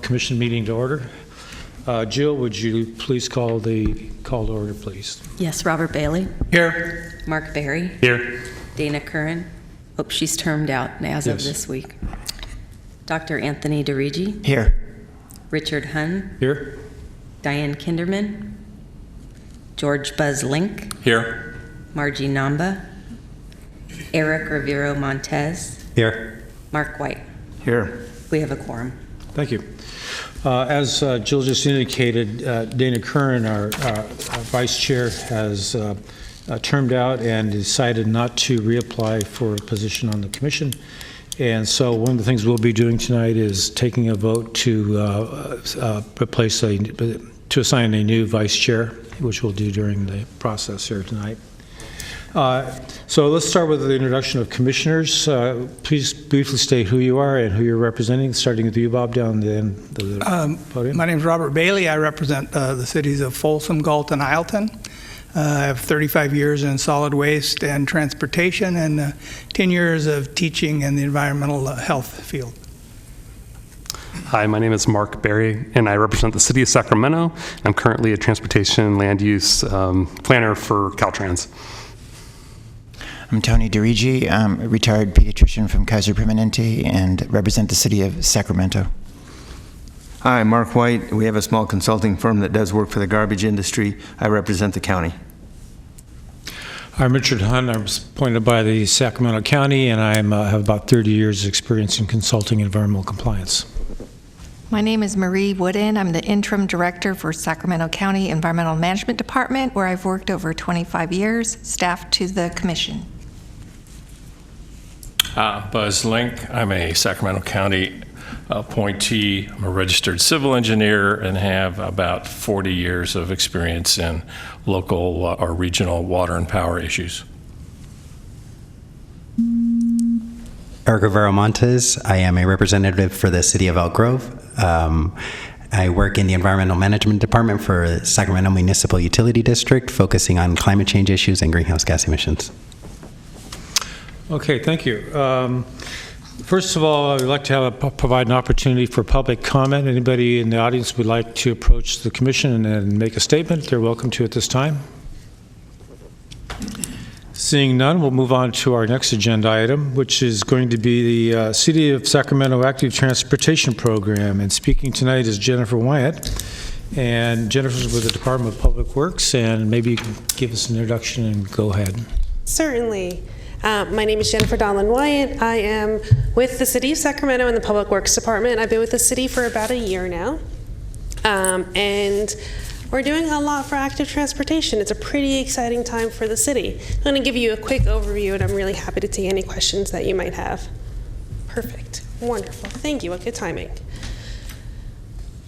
Commission meeting to order. Jill, would you please call the call to order, please? Yes, Robert Bailey. Here. Mark Berry. Here. Dana Curran. Oh, she's termed out as of this week. Dr. Anthony DeRigi. Here. Richard Hunn. Here. Diane Kinderman. George Buzz Link. Here. Margie Namba. Eric Rivero Montez. Here. Mark White. Here. We have a quorum. Thank you. As Jill just indicated, Dana Curran, our vice chair, has termed out and decided not to reapply for a position on the commission. And so one of the things we'll be doing tonight is taking a vote to assign a new vice chair, which we'll do during the process here tonight. So let's start with the introduction of commissioners. Please briefly state who you are and who you're representing, starting with you, Bob, down the podium. My name is Robert Bailey. I represent the cities of Folsom, Galt, and Ileton. I have 35 years in solid waste and transportation and 10 years of teaching in the environmental health field. Hi, my name is Mark Berry, and I represent the city of Sacramento. I'm currently a transportation land use planner for Caltrans. I'm Tony DeRigi. I'm a retired pediatrician from Kaiser Permanente and represent the city of Sacramento. Hi, Mark White. We have a small consulting firm that does work for the garbage industry. I represent the county. I'm Richard Hunn. I was appointed by the Sacramento County, and I have about 30 years experience in consulting environmental compliance. My name is Marie Wooden. I'm the interim director for Sacramento County Environmental Management Department, where I've worked over 25 years, staffed to the commission. Buzz Link. I'm a Sacramento County appointee. I'm a registered civil engineer and have about 40 years of experience in local or regional water and power issues. Eric Rivero Montez. I am a representative for the city of Elk Grove. I work in the Environmental Management Department for Sacramento Municipal Utility District, focusing on climate change issues and greenhouse gas emissions. Okay, thank you. First of all, I would like to provide an opportunity for public comment. Anybody in the audience would like to approach the commission and make a statement, they're welcome to at this time. Seeing none, we'll move on to our next agenda item, which is going to be the City of Sacramento Active Transportation Program. And speaking tonight is Jennifer Wyatt. And Jennifer's with the Department of Public Works, and maybe you can give us an introduction and go ahead. Certainly. My name is Jennifer Donlin Wyatt. I am with the City of Sacramento in the Public Works Department. I've been with the city for about a year now. And we're doing a lot for active transportation. It's a pretty exciting time for the city. I'm going to give you a quick overview, and I'm really happy to take any questions that you might have. Perfect. Wonderful. Thank you. What good timing.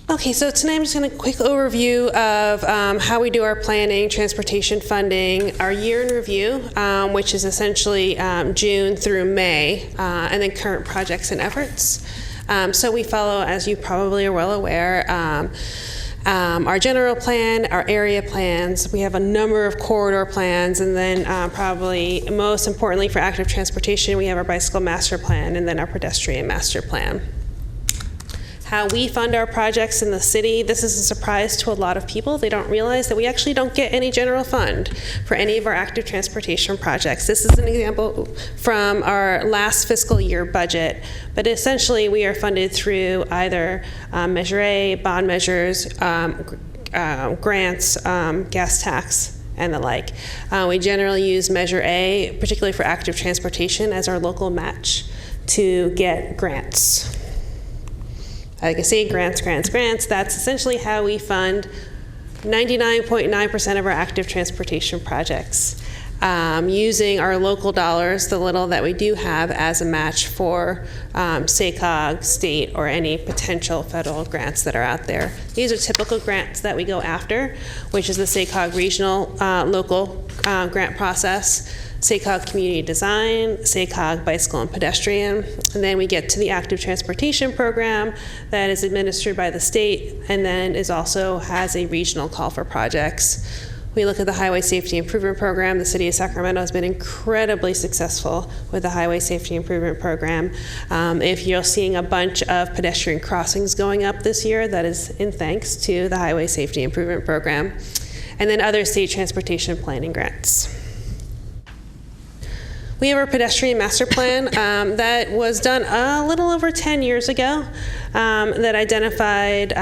Okay, so tonight I'm just going to quick overview of how we do our planning, transportation funding, our year in review, which is essentially June through May, and then current projects and efforts. So we follow, as you probably are well aware, our general plan, our area plans. We have a number of corridor plans, and then probably most importantly for active transportation, we have our bicycle master plan and then our pedestrian master plan. How we fund our projects in the city, this is a surprise to a lot of people. They don't realize that we actually don't get any general fund for any of our active transportation projects. This is an example from our last fiscal year budget, but essentially we are funded through either Measure A, bond measures, grants, gas tax, and the like. We generally use Measure A, particularly for active transportation, as our local match to get grants. Like I say, grants. That's essentially how we fund 99.9% of our active transportation projects, using our local dollars, the little that we do have, as a match for SACOG, state, or any potential federal grants that are out there. These are typical grants that we go after, which is the SACOG regional local grant process, SACOG Community Design, SACOG Bicycle and Pedestrian, and then we get to the Active Transportation Program that is administered by the state and then is also has a regional call for projects. We look at the Highway Safety Improvement Program. The City of Sacramento has been incredibly successful with the Highway Safety Improvement Program. If you're seeing a bunch of pedestrian crossings going up this year, that is in thanks to the Highway Safety Improvement Program. And then other state transportation planning grants. We have our pedestrian master plan that was done a little over 10 years ago that identified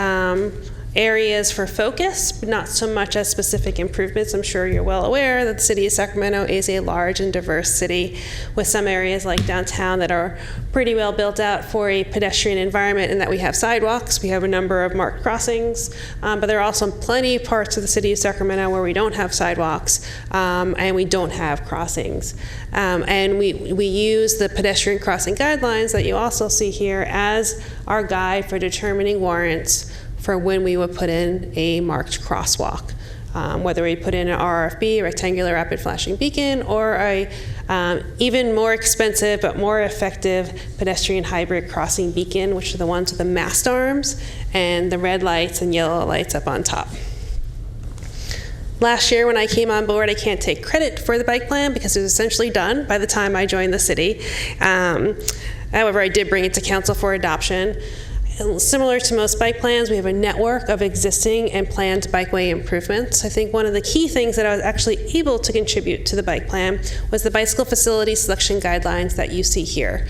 areas for focus, but not so much as specific improvements. I'm sure you're well aware that the City of Sacramento is a large and diverse city with some areas like downtown that are pretty well built out for a pedestrian environment, and that we have sidewalks, we have a number of marked crossings, but there are also plenty of parts of the City of Sacramento where we don't have sidewalks and we don't have crossings. And we use the pedestrian crossing guidelines that you also see here as our guide for determining warrants for when we would put in a marked crosswalk, whether we put in an RFB, rectangular rapid flashing beacon, or a even more expensive but more effective pedestrian hybrid crossing beacon, which are the ones with the mast arms and the red lights and yellow lights up on top. Last year when I came on board, I can't take credit for the bike plan because it was essentially done by the time I joined the city. However, I did bring it to council for adoption. Similar to most bike plans, we have a network of existing and planned bikeway improvements. I think one of the key things that I was actually able to contribute to the bike plan was the bicycle facility selection guidelines that you see here.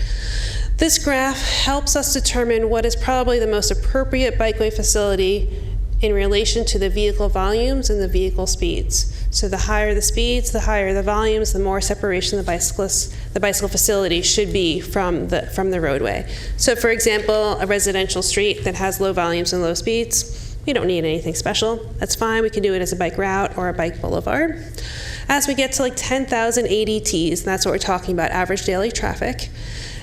This graph helps us determine what is probably the most appropriate bikeway facility in relation to the vehicle volumes and the vehicle speeds. So the higher the speeds, the higher the volumes, the more separation the bicycle facility should be from the roadway. So for example, a residential street that has low volumes and low speeds, we don't need anything special. That's fine, we can do it as a bike route or a bike boulevard. As we get to like 10,000 ADTs, and that's what we're talking about, average daily traffic,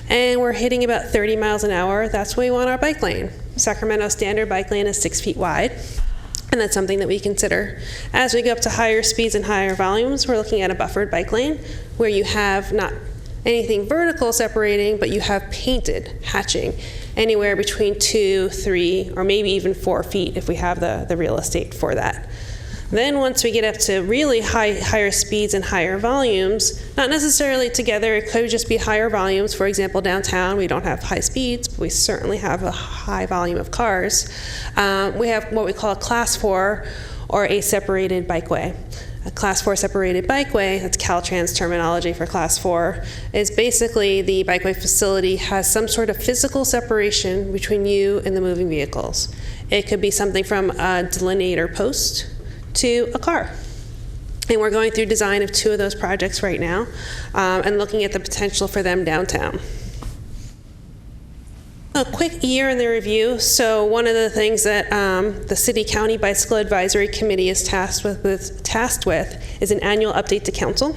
and we're hitting about 30 miles an hour, that's when we want our bike lane. Sacramento standard bike lane is 6 feet wide, and that's something that we consider. As we go up to higher speeds and higher volumes, we're looking at a buffered bike lane where you have not anything vertical separating, but you have painted hatching anywhere between 2, 3, or maybe even 4 feet if we have the real estate for that. Then once we get up to really higher speeds and higher volumes, not necessarily together, it could just be higher volumes. For example, downtown, we don't have high speeds, but we certainly have a high volume of cars. We have what we call a class 4 or a separated bikeway. A class 4 separated bikeway, that's Caltrans terminology for class 4, is basically the bikeway facility has some sort of physical separation between you and the moving vehicles. It could be something from a delineator post to a car. And we're going through design of 2 of those projects right now and looking at the potential for them downtown. A quick year in the review. So one of the things that the City County Bicycle Advisory Committee is tasked with is an annual update to council.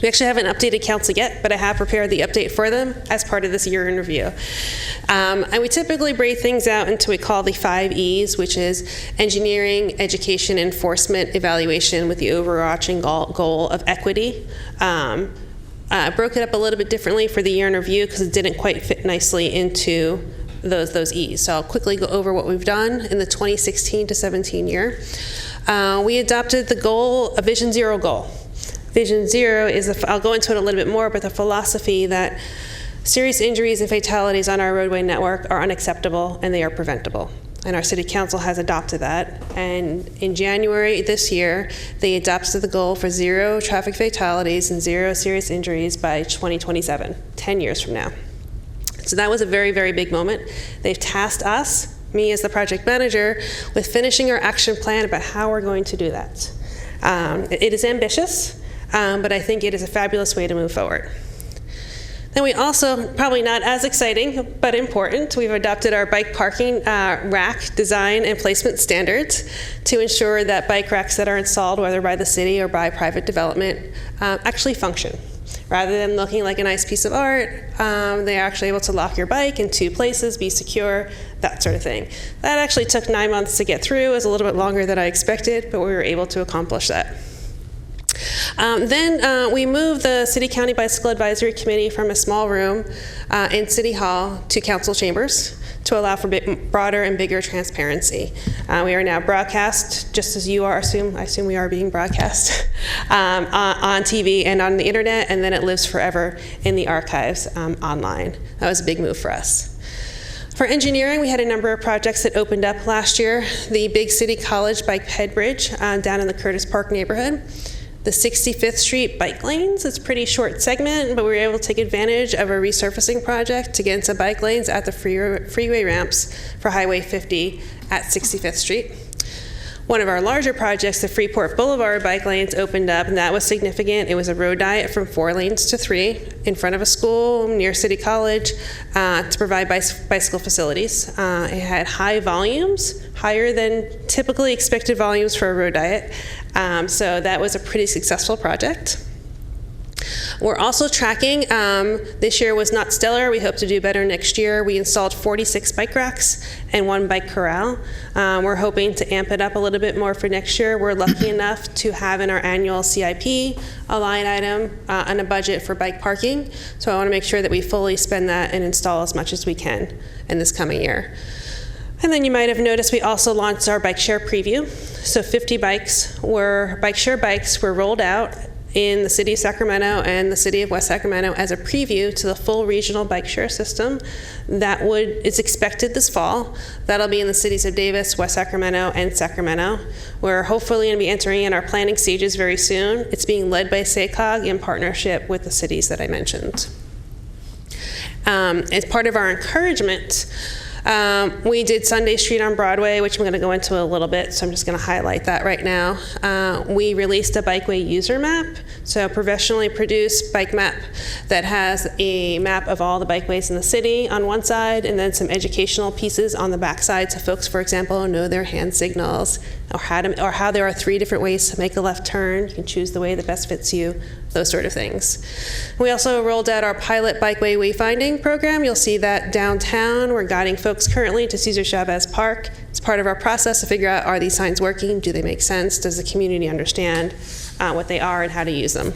We actually haven't updated council yet, but I have prepared the update for them as part of this year in review. And we typically break things out into what we call the 5 E's, which is engineering, education, enforcement, evaluation, with the overarching goal of equity. I broke it up a little bit differently for the year in review because it didn't quite fit nicely into those E's. So I'll quickly go over what we've done in the 2016 to 17 year. We adopted the goal, a Vision Zero goal. Vision Zero is, I'll go into it a little bit more, but the philosophy that serious injuries and fatalities on our roadway network are unacceptable and they are preventable. And our City Council has adopted that. And in January this year, they adopted the goal for 0 traffic fatalities and 0 serious injuries by 2027, 10 years from now. So that was a very, very big moment. They've tasked us, me as the project manager, with finishing our action plan about how we're going to do that. It is ambitious. But I think it is a fabulous way to move forward. Then we also, probably not as exciting, but important, we've adopted our bike parking rack design and placement standards to ensure that bike racks that are installed, whether by the city or by private development, actually function. Rather than looking like a nice piece of art, they're actually able to lock your bike in 2 places, be secure, that sort of thing. That actually took 9 months to get through. It was a little bit longer than I expected, but we were able to accomplish that. Then we moved the City County Bicycle Advisory Committee from a small room in City Hall to council chambers to allow for broader and bigger transparency. We are now broadcast, just as you are. I assume we are being broadcast on TV and on the internet, and then it lives forever in the archives online. That was a big move for us. For engineering, we had a number of projects that opened up last year. The Big City College Bike Ped Bridge down in the Curtis Park neighborhood. The 65th Street bike lanes, it's a pretty short segment, but we were able to take advantage of a resurfacing project to get into bike lanes at the freeway ramps for Highway 50 at 65th Street. One of our larger projects, the Freeport Boulevard bike lanes, opened up, and that was significant. It was a road diet from 4 lanes to 3 in front of a school near City College to provide bicycle facilities. It had high volumes, higher than typically expected volumes for a road diet. So that was a pretty successful project. We're also tracking, this year was not stellar. We hope to do better next year. We installed 46 bike racks and 1 bike corral. We're hoping to amp it up a little bit more for next year. We're lucky enough to have in our annual CIP a line item and a budget for bike parking. So I want to make sure that we fully spend that and install as much as we can in this coming year. And then you might have noticed we also launched our bike share preview. So 50 bike share bikes were rolled out in the city of Sacramento and the city of West Sacramento as a preview to the full regional bike share system that is expected this fall. That'll be in the cities of Davis, West Sacramento, and Sacramento. We're hopefully going to be entering in our planning stages very soon. It's being led by SACOG in partnership with the cities that I mentioned. As part of our encouragement, we did Sunday Street on Broadway, which I'm going to go into a little bit, so I'm just going to highlight that right now. We released a bikeway user map, so a professionally produced bike map that has a map of all the bikeways in the city on one side, and then some educational pieces on the back side, so folks, for example, know their hand signals, or how there are 3 different ways to make a left turn. You can choose the way that best fits you, those sort of things. We also rolled out our pilot bikeway wayfinding program. You'll see that downtown. We're guiding folks currently to Cesar Chavez Park. It's part of our process to figure out, are these signs working? Do they make sense? Does the community understand what they are and how to use them?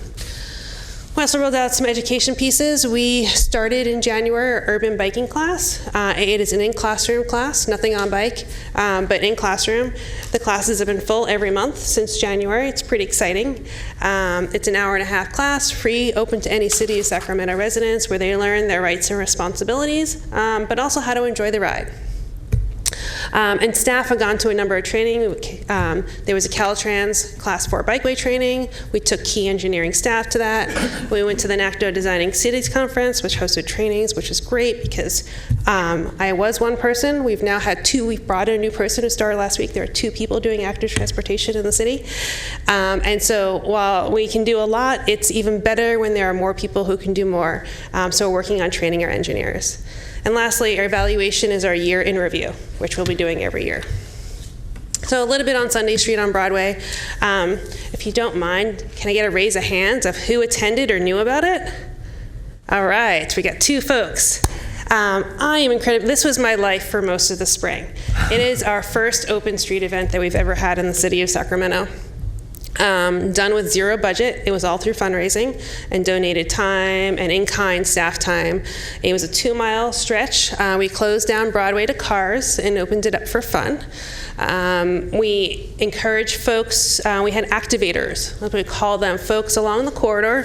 We also rolled out some education pieces. We started in January our urban biking class. It is an in-classroom class, nothing on bike, but in classroom. The classes have been full every month since January. It's pretty exciting. It's an 1.5-hour class, free, open to any City of Sacramento residents, where they learn their rights and responsibilities, but also how to enjoy the ride. And staff have gone to a number of training. There was a Caltrans Class 4 bikeway training. We took key engineering staff to that. We went to the NACDO Designing Cities Conference, which hosted trainings, which is great because I was one person. We've now had 2. We've brought a new person who started last week. There are 2 people doing active transportation in the city. And so while we can do a lot, it's even better when there are more people who can do more. So we're working on training our engineers. And lastly, our evaluation is our year in review, which we'll be doing every year. So a little bit on Sunday Street on Broadway. If you don't mind, can I get a raise of hands of who attended or knew about it? All right, we got 2 folks. I am incredible. This was my life for most of the spring. It is our first open street event that we've ever had in the city of Sacramento. Done with 0 budget. It was all through fundraising and donated time and in-kind staff time. It was a 2-mile stretch. We closed down Broadway to cars and opened it up for fun. We encouraged folks, we had activators, what we call them, folks along the corridor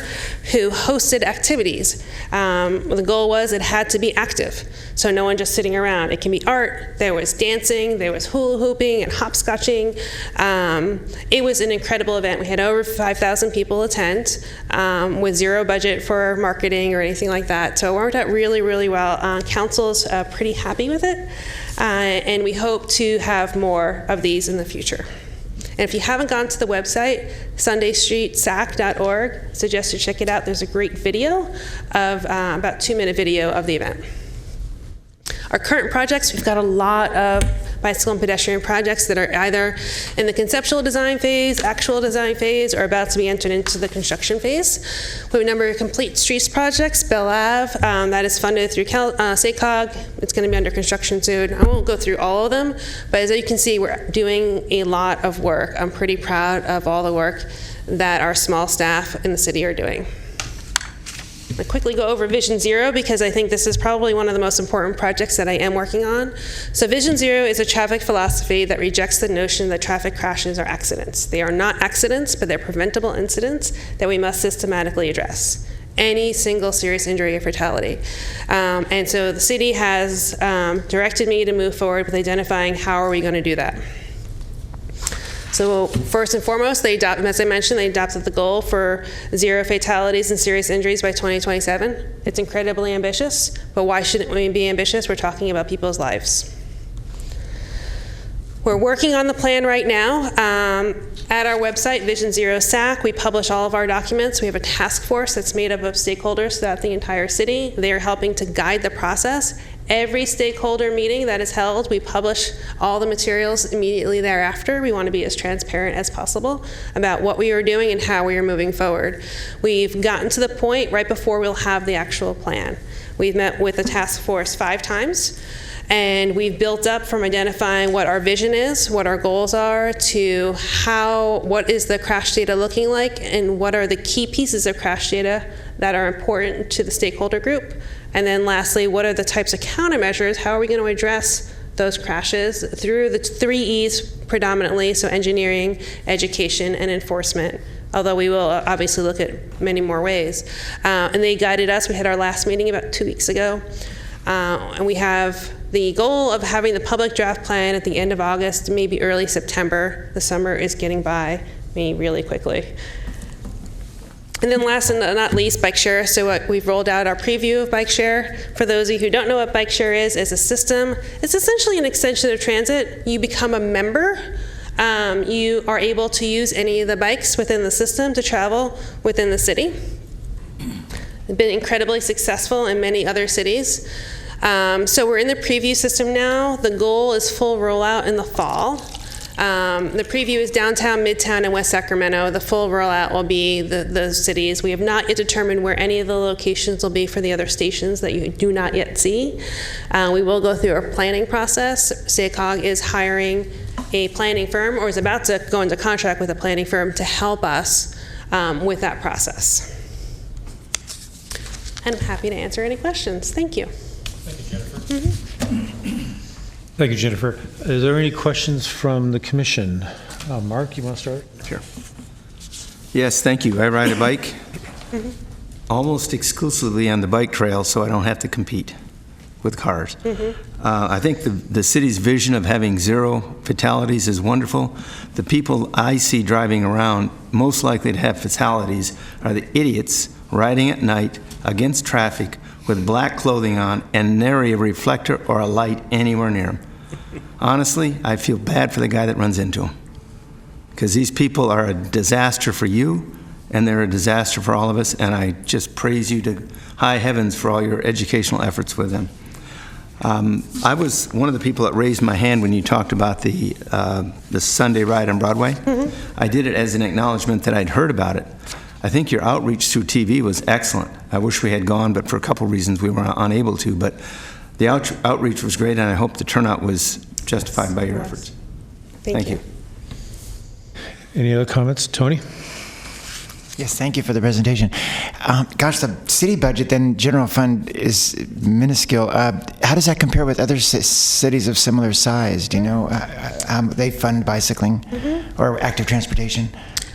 who hosted activities. The goal was it had to be active, so no one just sitting around. It can be art, there was dancing, there was hula hooping and hopscotching. It was an incredible event. We had over 5,000 people attend with 0 budget for marketing or anything like that. So it worked out really, really well. Council's pretty happy with it. And we hope to have more of these in the future. And if you haven't gone to the website, sundaystreetsac.org, suggest you check it out. There's a great video of about 2-minute video of the event. Our current projects, we've got a lot of bicycle and pedestrian projects that are either in the conceptual design phase, actual design phase, or about to be entered into the construction phase. We have a number of complete streets projects. Bell Ave, that is funded through SACOG. It's going to be under construction soon. I won't go through all of them, but as you can see, we're doing a lot of work. I'm pretty proud of all the work that our small staff in the city are doing. I'll quickly go over Vision Zero because I think this is probably one of the most important projects that I am working on. So Vision Zero is a traffic philosophy that rejects the notion that traffic crashes are accidents. They are not accidents, but they're preventable incidents that we must systematically address. Any single serious injury or fatality. And so the city has directed me to move forward with identifying how are we going to do that. So first and foremost, as I mentioned, they adopted the goal for 0 fatalities and serious injuries by 2027. It's incredibly ambitious, but why shouldn't we be ambitious? We're talking about people's lives. We're working on the plan right now. At our website, Vision Zero SAC, we publish all of our documents. We have a task force that's made up of stakeholders throughout the entire city. They are helping to guide the process. Every stakeholder meeting that is held, we publish all the materials immediately thereafter. We want to be as transparent as possible about what we are doing and how we are moving forward. We've gotten to the point right before we'll have the actual plan. We've met with the task force 5 times. And we've built up from identifying what our vision is, what our goals are, to what is the crash data looking like, and what are the key pieces of crash data that are important to the stakeholder group. And then lastly, what are the types of countermeasures? How are we going to address those crashes through the 3 E's predominantly, so engineering, education, and enforcement. Although we will obviously look at many more ways. And they guided us. We had our last meeting about 2 weeks ago. And we have the goal of having the public draft plan at the end of August, maybe early September. The summer is getting by me really quickly. And then last and not least, bike share. So we've rolled out our preview of bike share. For those of you who don't know what bike share is a system. It's essentially an extension of transit. You become a member. You are able to use any of the bikes within the system to travel within the city. It's been incredibly successful in many other cities. So we're in the preview system now. The goal is full rollout in the fall. The preview is downtown, Midtown, and West Sacramento. The full rollout will be those cities. We have not yet determined where any of the locations will be for the other stations that you do not yet see. We will go through a planning process. SACOG is hiring a planning firm, or is about to go into contract with a planning firm to help us with that process. And I'm happy to answer any questions. Thank you. Thank you, Jennifer. Thank you, Jennifer. Is there any questions from the commission? Mark, you want to start? Sure. Yes, thank you. I ride a bike almost exclusively on the bike trail, so I don't have to compete with cars. I think the city's vision of having 0 fatalities is wonderful. The people I see driving around most likely to have fatalities are the idiots riding at night against traffic with black clothing on and nary a reflector or a light anywhere near them. Honestly, I feel bad for the guy that runs into them, because these people are a disaster for you and they're a disaster for all of us, and I just praise you to high heavens for all your educational efforts with them. I was one of the people that raised my hand when you talked about the Sunday ride on Broadway. I did it as an acknowledgement that I'd heard about it. I think your outreach through TV was excellent. I wish we had gone, but for a couple reasons we were unable to. But the outreach was great, and I hope the turnout was justified by your efforts. Thank you. Any other comments? Tony? Yes, thank you for the presentation. Gosh, the city budget, then general fund, is minuscule. How does that compare with other cities of similar size? Do you know they fund bicycling or active transportation?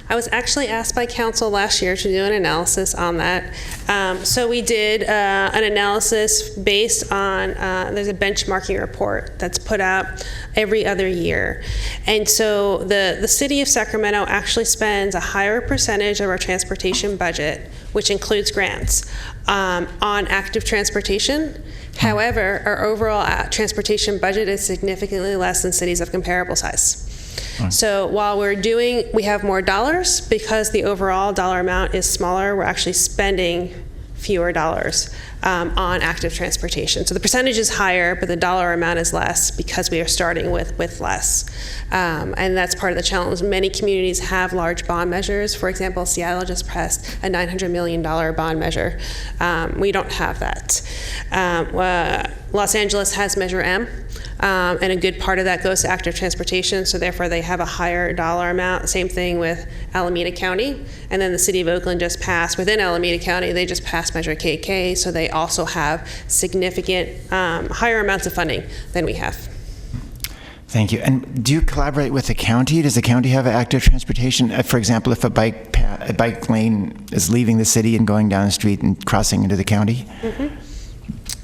I was actually asked by council last year to do an analysis on that. So we did an analysis based on, there's a benchmarking report that's put out every other year. And so the city of Sacramento actually spends a higher percentage of our transportation budget, which includes grants, on active transportation. However, our overall transportation budget is significantly less than cities of comparable size. So while we have more dollars, because the overall dollar amount is smaller, we're actually spending fewer dollars on active transportation. So the percentage is higher, but the dollar amount is less because we are starting with less. And that's part of the challenge. Many communities have large bond measures. For example, Seattle just passed a $900 million bond measure. We don't have that. Los Angeles has Measure M, and a good part of that goes to active transportation, so therefore they have a higher dollar amount. Same thing with Alameda County, and then the city of Oakland just passed, within Alameda County, they just passed Measure KK, so they also have significant higher amounts of funding than we have. Thank you. And do you collaborate with the county? Does the county have active transportation? For example, if a bike lane is leaving the city and going down the street and crossing into the county? Mm-hmm.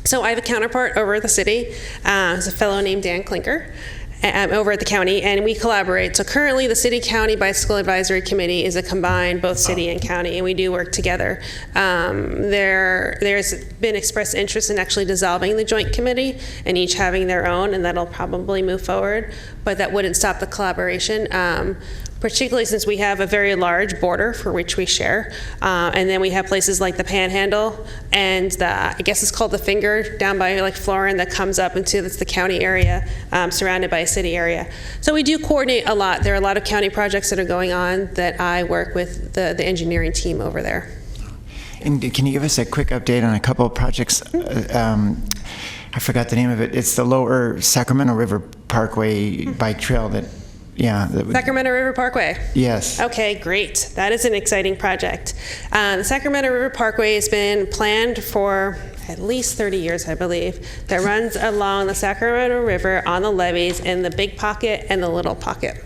So I have a counterpart over at the city. There's a fellow named Dan Klinker over at the county, and we collaborate. So currently the City-County Bicycle Advisory Committee is a combined both city and county, and we do work together. There's been expressed interest in actually dissolving the joint committee and each having their own, and that'll probably move forward, but that wouldn't stop the collaboration. Particularly since we have a very large border for which we share. And then we have places like the Panhandle and I guess it's called the Finger down by like Florin that comes up into the county area, surrounded by a city area. So we do coordinate a lot. There are a lot of county projects that are going on that I work with the engineering team over there. And can you give us a quick update on a couple of projects? I forgot the name of it. It's the Lower Sacramento River Parkway bike trail that. Yeah. Sacramento River Parkway. Yes. Okay, great. That is an exciting project. The Sacramento River Parkway has been planned for at least 30 years, I believe, that runs along the Sacramento River on the levees in the Big Pocket and the Little Pocket.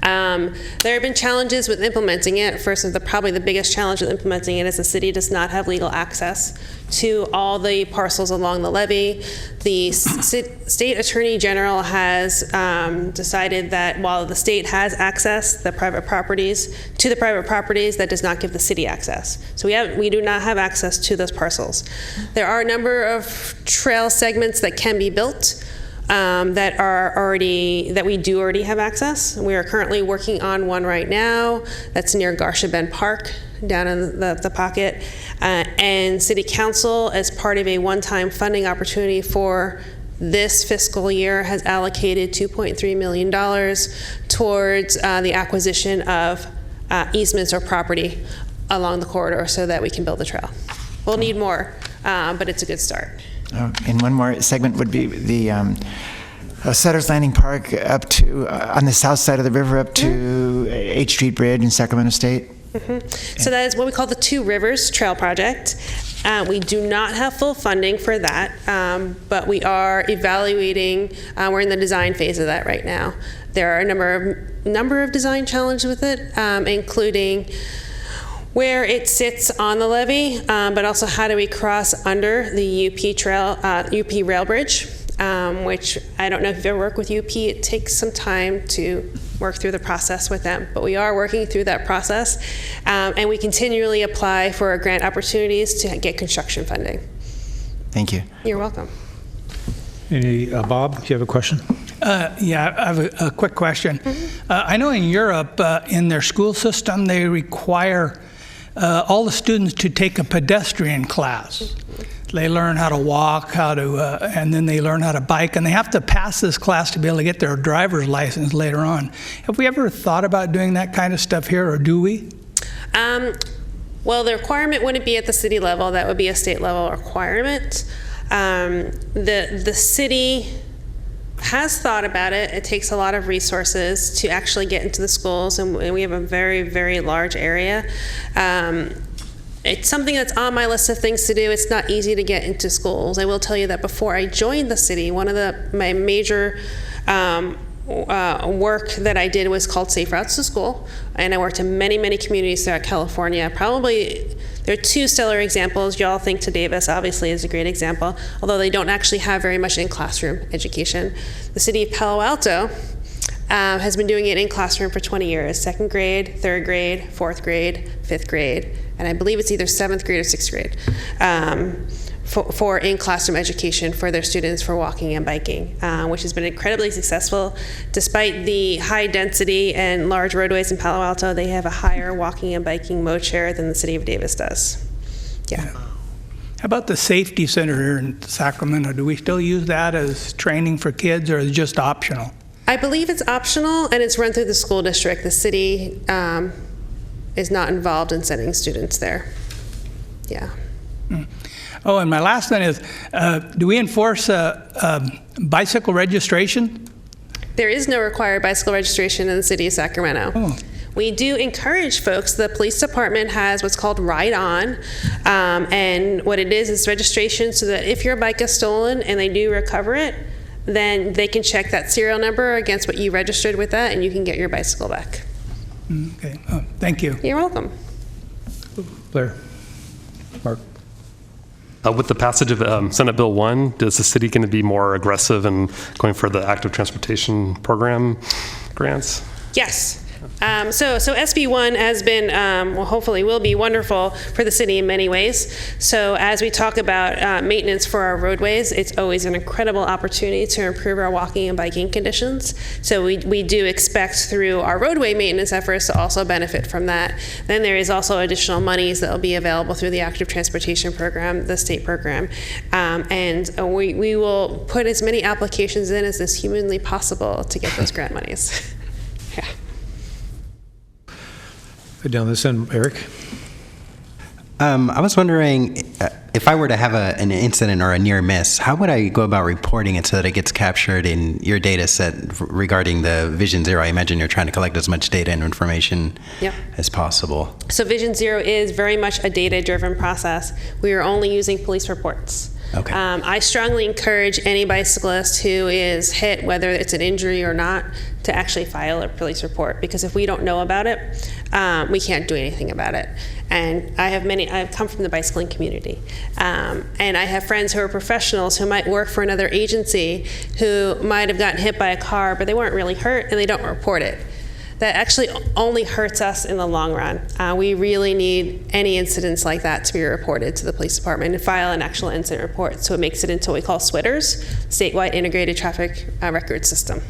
There have been challenges with implementing it. First, probably the biggest challenge with implementing it is the city does not have legal access to all the parcels along the levee. The state attorney general has decided that while the state has access to the private properties, that does not give the city access. So we do not have access to those parcels. There are a number of trail segments that can be built. That we do already have access. We are currently working on one right now that's near Garsha Bend Park down in the pocket. And City Council, as part of a one-time funding opportunity for this fiscal year, has allocated $2.3 million towards the acquisition of easements or property along the corridor so that we can build the trail. We'll need more, but it's a good start. And one more segment would be the Sutter's Landing Park up to, on the south side of the river up to 8th Street Bridge in Sacramento State. Mm-hmm. So that is what we call the Two Rivers Trail Project. We do not have full funding for that, but we are evaluating, we're in the design phase of that right now. There are a number of design challenges with it, including where it sits on the levee, but also how do we cross under the UP rail bridge, which I don't know if you've ever worked with UP. It takes some time to work through the process with them, but we are working through that process, and we continually apply for grant opportunities to get construction funding. Thank you. You're welcome. Bob, do you have a question? Yeah, I have a quick question. Mm-hmm. I know in Europe, in their school system, they require all the students to take a pedestrian class. They learn how to walk, and then they learn how to bike, and they have to pass this class to be able to get their driver's license later on. Have we ever thought about doing that kind of stuff here, or do we? Well, the requirement wouldn't be at the city level. That would be a state level requirement. The city has thought about it. It takes a lot of resources to actually get into the schools, and we have a very, very large area. It's something that's on my list of things to do. It's not easy to get into schools. I will tell you that before I joined the city, one of my major work that I did was called Safe Routes to School, and I worked in many, many communities throughout California. Probably there are two stellar examples. Y'all think to Davis obviously is a great example, although they don't actually have very much in classroom education. The city of Palo Alto has been doing it in classroom for 20 years, 2nd grade, 3rd grade, 4th grade, 5th grade, and I believe it's either 7th grade or 6th grade. For in-classroom education for their students for walking and biking, which has been incredibly successful. Despite the high density and large roadways in Palo Alto, they have a higher walking and biking mode share than the city of Davis does. Yeah. How about the safety center here in Sacramento? Do we still use that as training for kids, or is it just optional? I believe it's optional, and it's run through the school district. The city is not involved in sending students there. Yeah. Oh, and my last one is, do we enforce bicycle registration? There is no required bicycle registration in the city of Sacramento. Oh. We do encourage folks. The police department has what's called Ride On, and what it is registration so that if your bike is stolen and they do recover it, then they can check that serial number against what you registered with that, and you can get your bicycle back. Okay. Oh, thank you. You're welcome. Blair? Mark? With the passage of Senate Bill 1, is the city going to be more aggressive in going for the active transportation program grants? Yes. So SB1 has been, well, hopefully will be wonderful for the city in many ways. So as we talk about maintenance for our roadways, it's always an incredible opportunity to improve our walking and biking conditions. So we do expect through our roadway maintenance efforts to also benefit from that. Then there is also additional monies that will be available through the active transportation program, the state program. And we will put as many applications in as is humanly possible to get those grant monies. Yeah. Down this end, Eric? I was wondering if I were to have an incident or a near miss, how would I go about reporting it so that it gets captured in your data set regarding the Vision Zero? I imagine you're trying to collect as much data and information as possible. So Vision Zero is very much a data-driven process. We are only using police reports. Okay. I strongly encourage any bicyclist who is hit, whether it's an injury or not, to actually file a police report, because if we don't know about it, we can't do anything about it. And I've come from the bicycling community, and I have friends who are professionals who might work for another agency who might have gotten hit by a car, but they weren't really hurt, and they don't report it. That actually only hurts us in the long run. We really need any incidents like that to be reported to the police department and file an actual incident report. So it makes it into what we call SWITRs, Statewide Integrated Traffic Record System.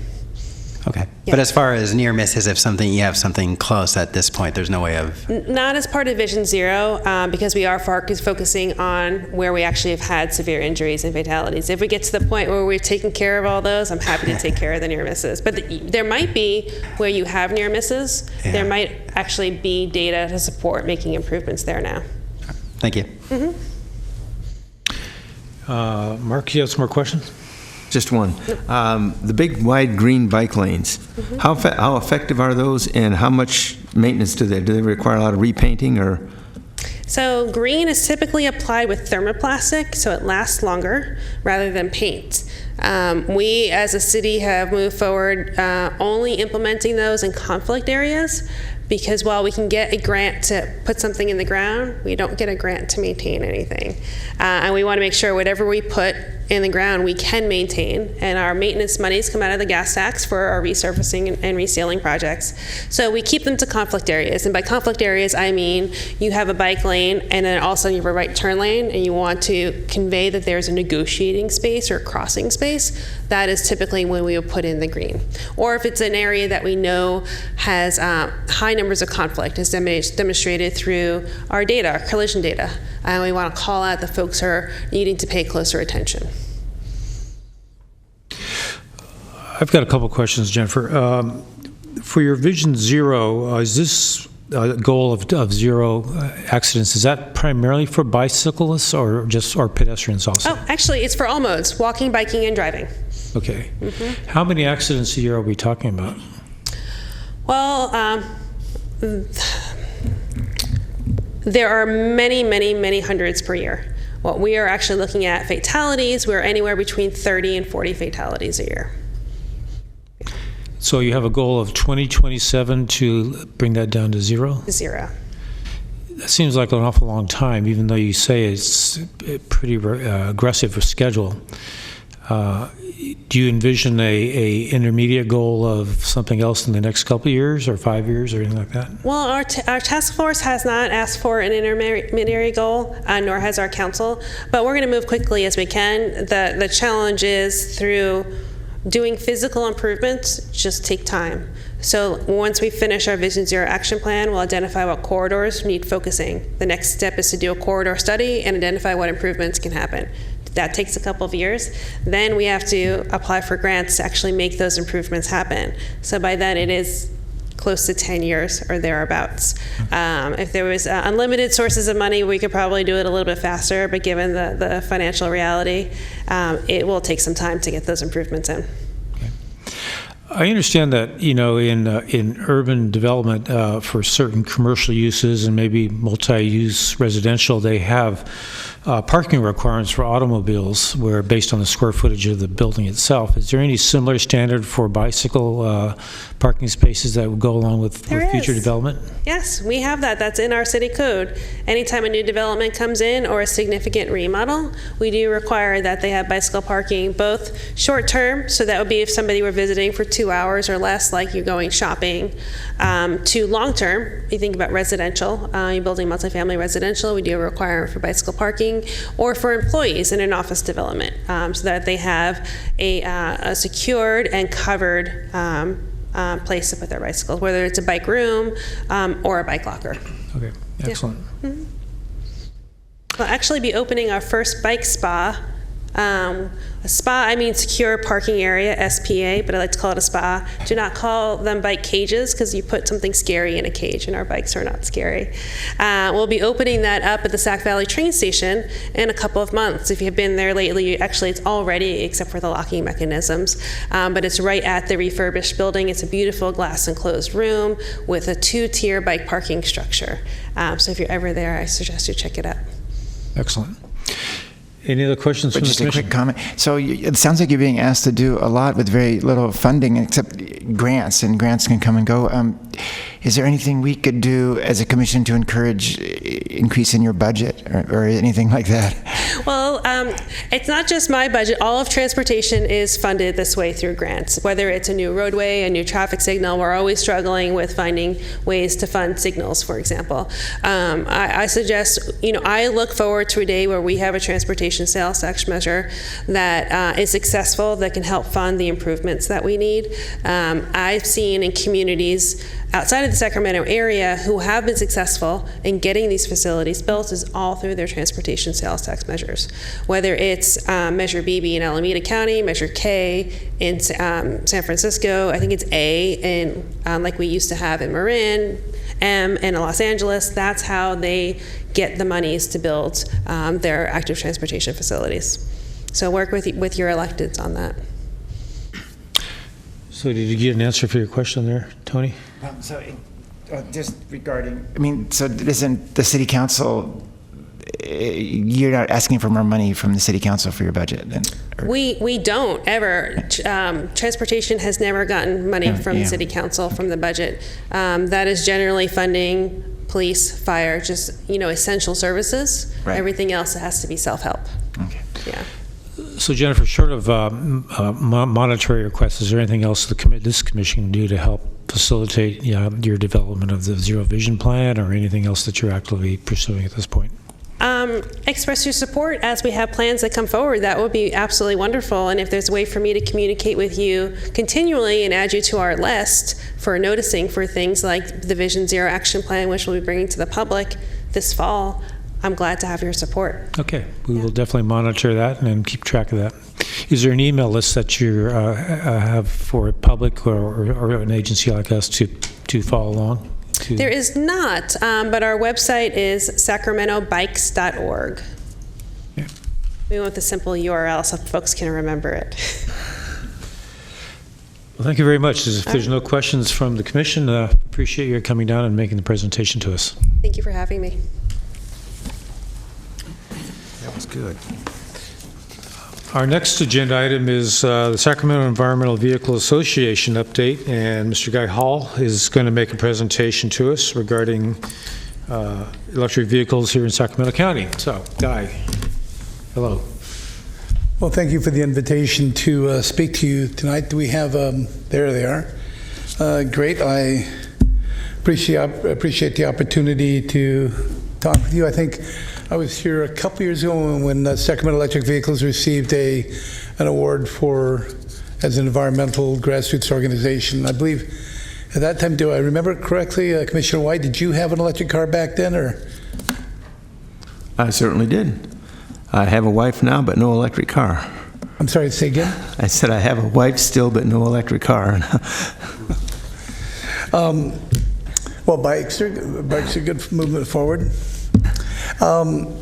Okay. Yeah. But as far as near misses, if you have something close at this point, there's no way of... Not as part of Vision Zero, because we are focusing on where we actually have had severe injuries and fatalities. If we get to the point where we've taken care of all those, I'm happy to take care of the near misses. But there might be, where you have near misses, there might actually be data to support making improvements there now. Thank you. Mm-hmm. Mark, you have some more questions? Just one. The big wide green bike lanes, how effective are those, and how much maintenance do they require? A lot of repainting, or? So green is typically applied with thermoplastic, so it lasts longer rather than paint. We as a city have moved forward only implementing those in conflict areas, because while we can get a grant to put something in the ground, we don't get a grant to maintain anything. And we want to make sure whatever we put in the ground we can maintain, and our maintenance monies come out of the gas tax for our resurfacing and resealing projects. So we keep them to conflict areas, and by conflict areas I mean you have a bike lane and then also you have a right turn lane, and you want to convey that there's a negotiating space or crossing space. That is typically when we will put in the green. Or if it's an area that we know has high numbers of conflict, as demonstrated through our data, our collision data, and we want to call out the folks who are needing to pay closer attention. I've got a couple questions, Jennifer. For your Vision Zero, is this goal of zero accidents, is that primarily for bicyclists or pedestrians also? Oh, actually, it's for all modes, walking, biking, and driving. Okay. How many accidents a year are we talking about? Well, there are many, many, many hundreds per year. What we are actually looking at fatalities, we're anywhere between 30 and 40 fatalities a year. So you have a goal of 2027 to bring that down to zero? Zero. That seems like an awful long time, even though you say it's a pretty aggressive schedule. Do you envision a intermediate goal of something else in the next couple of years or 5 years or anything like that? Well, our task force has not asked for an intermediary goal, nor has our council, but we're going to move quickly as we can. The challenge is through doing physical improvements just take time. So once we finish our Vision Zero action plan, we'll identify what corridors need focusing. The next step is to do a corridor study and identify what improvements can happen. That takes a couple of years. Then we have to apply for grants to actually make those improvements happen. So by then it is close to 10 years or thereabouts. If there was unlimited sources of money, we could probably do it a little bit faster, but given the financial reality, it will take some time to get those improvements in. I understand that, in urban development for certain commercial uses and maybe multi-use residential, they have parking requirements for automobiles where based on the square footage of the building itself. Is there any similar standard for bicycle parking spaces that would go along with future development? Yes, we have that. That's in our city code. Anytime a new development comes in or a significant remodel, we do require that they have bicycle parking, both short-term, so that would be if somebody were visiting for 2 hours or less, like you're going shopping, to long-term. You think about residential, you're building multifamily residential, we do a requirement for bicycle parking, or for employees in an office development, so that they have a secured and covered place to put their bicycles, whether it's a bike room or a bike locker. Okay, excellent. Yeah. Mm-hmm. We'll actually be opening our first bike spa. A spa, I mean secure parking area, SPA, but I like to call it a spa. Do not call them bike cages because you put something scary in a cage, and our bikes are not scary. We'll be opening that up at the Sac Valley train station in a couple of months. If you've been there lately, actually it's all ready except for the locking mechanisms, but it's right at the refurbished building. It's a beautiful glass enclosed room with a 2-tier bike parking structure. So if you're ever there, I suggest you check it out. Excellent. Any other questions from the Just commission? a quick comment. So it sounds like you're being asked to do a lot with very little funding, except grants, and grants can come and go. Is there anything we could do as a commission to encourage increase in your budget or anything like that? Well, it's not just my budget. All of transportation is funded this way through grants. Whether it's a new roadway, a new traffic signal, we're always struggling with finding ways to fund signals, for example. I suggest, I look forward to a day where we have a transportation sales tax measure that is successful, that can help fund the improvements that we need. I've seen in communities outside of the Sacramento area who have been successful in getting these facilities built is all through their transportation sales tax measures. Whether it's Measure BB in Alameda County, Measure K in San Francisco, I think it's A in like we used to have in Marin, M in Los Angeles. That's how they get the monies to build their active transportation facilities. So work with your electeds on that. So did you get an answer for your question there, Tony? So just regarding, so isn't the city council, you're not asking for more money from the city council for your budget then? We don't ever. Transportation has never gotten money from the city council from the budget. That is generally funding police, fire, just, essential services. Right. Everything else has to be self-help. Okay. Yeah. So Jennifer, short of monetary requests, is there anything else this commission can do to help facilitate your development of the Zero Vision Plan, or anything else that you're actively pursuing at this point? Express your support as we have plans that come forward. That would be absolutely wonderful. And if there's a way for me to communicate with you continually and add you to our list for noticing for things like the Vision Zero Action Plan, which we'll be bringing to the public this fall, I'm glad to have your support. Okay, we will definitely monitor that and keep track of that. Is there an email list that you have for public or an agency like us to follow along? There is not, but our website is sacramentobikes.org. Yeah. We want the simple URL so folks can remember it. Well, thank you very much. If there's no questions from the commission, appreciate your coming down and making the presentation to us. Thank you for having me. That was good. Our next agenda item is the Sacramento Environmental Vehicle Association update, and Mr. Guy Hall is going to make a presentation to us regarding electric vehicles here in Sacramento County. So, Guy, hello. Well, thank you for the invitation to speak to you tonight. Do we have, there they are. Great. I appreciate the opportunity to talk with you. I think I was here a couple years ago when Sacramento Electric Vehicles received an award as an environmental grassroots organization. I believe At that time, do I remember correctly, Commissioner White, did you have an electric car back then, or? I certainly did. I have a wife now, but no electric car. I'm sorry, say again? I said I have a wife still, but no electric car. Well, bikes are good movement forward. And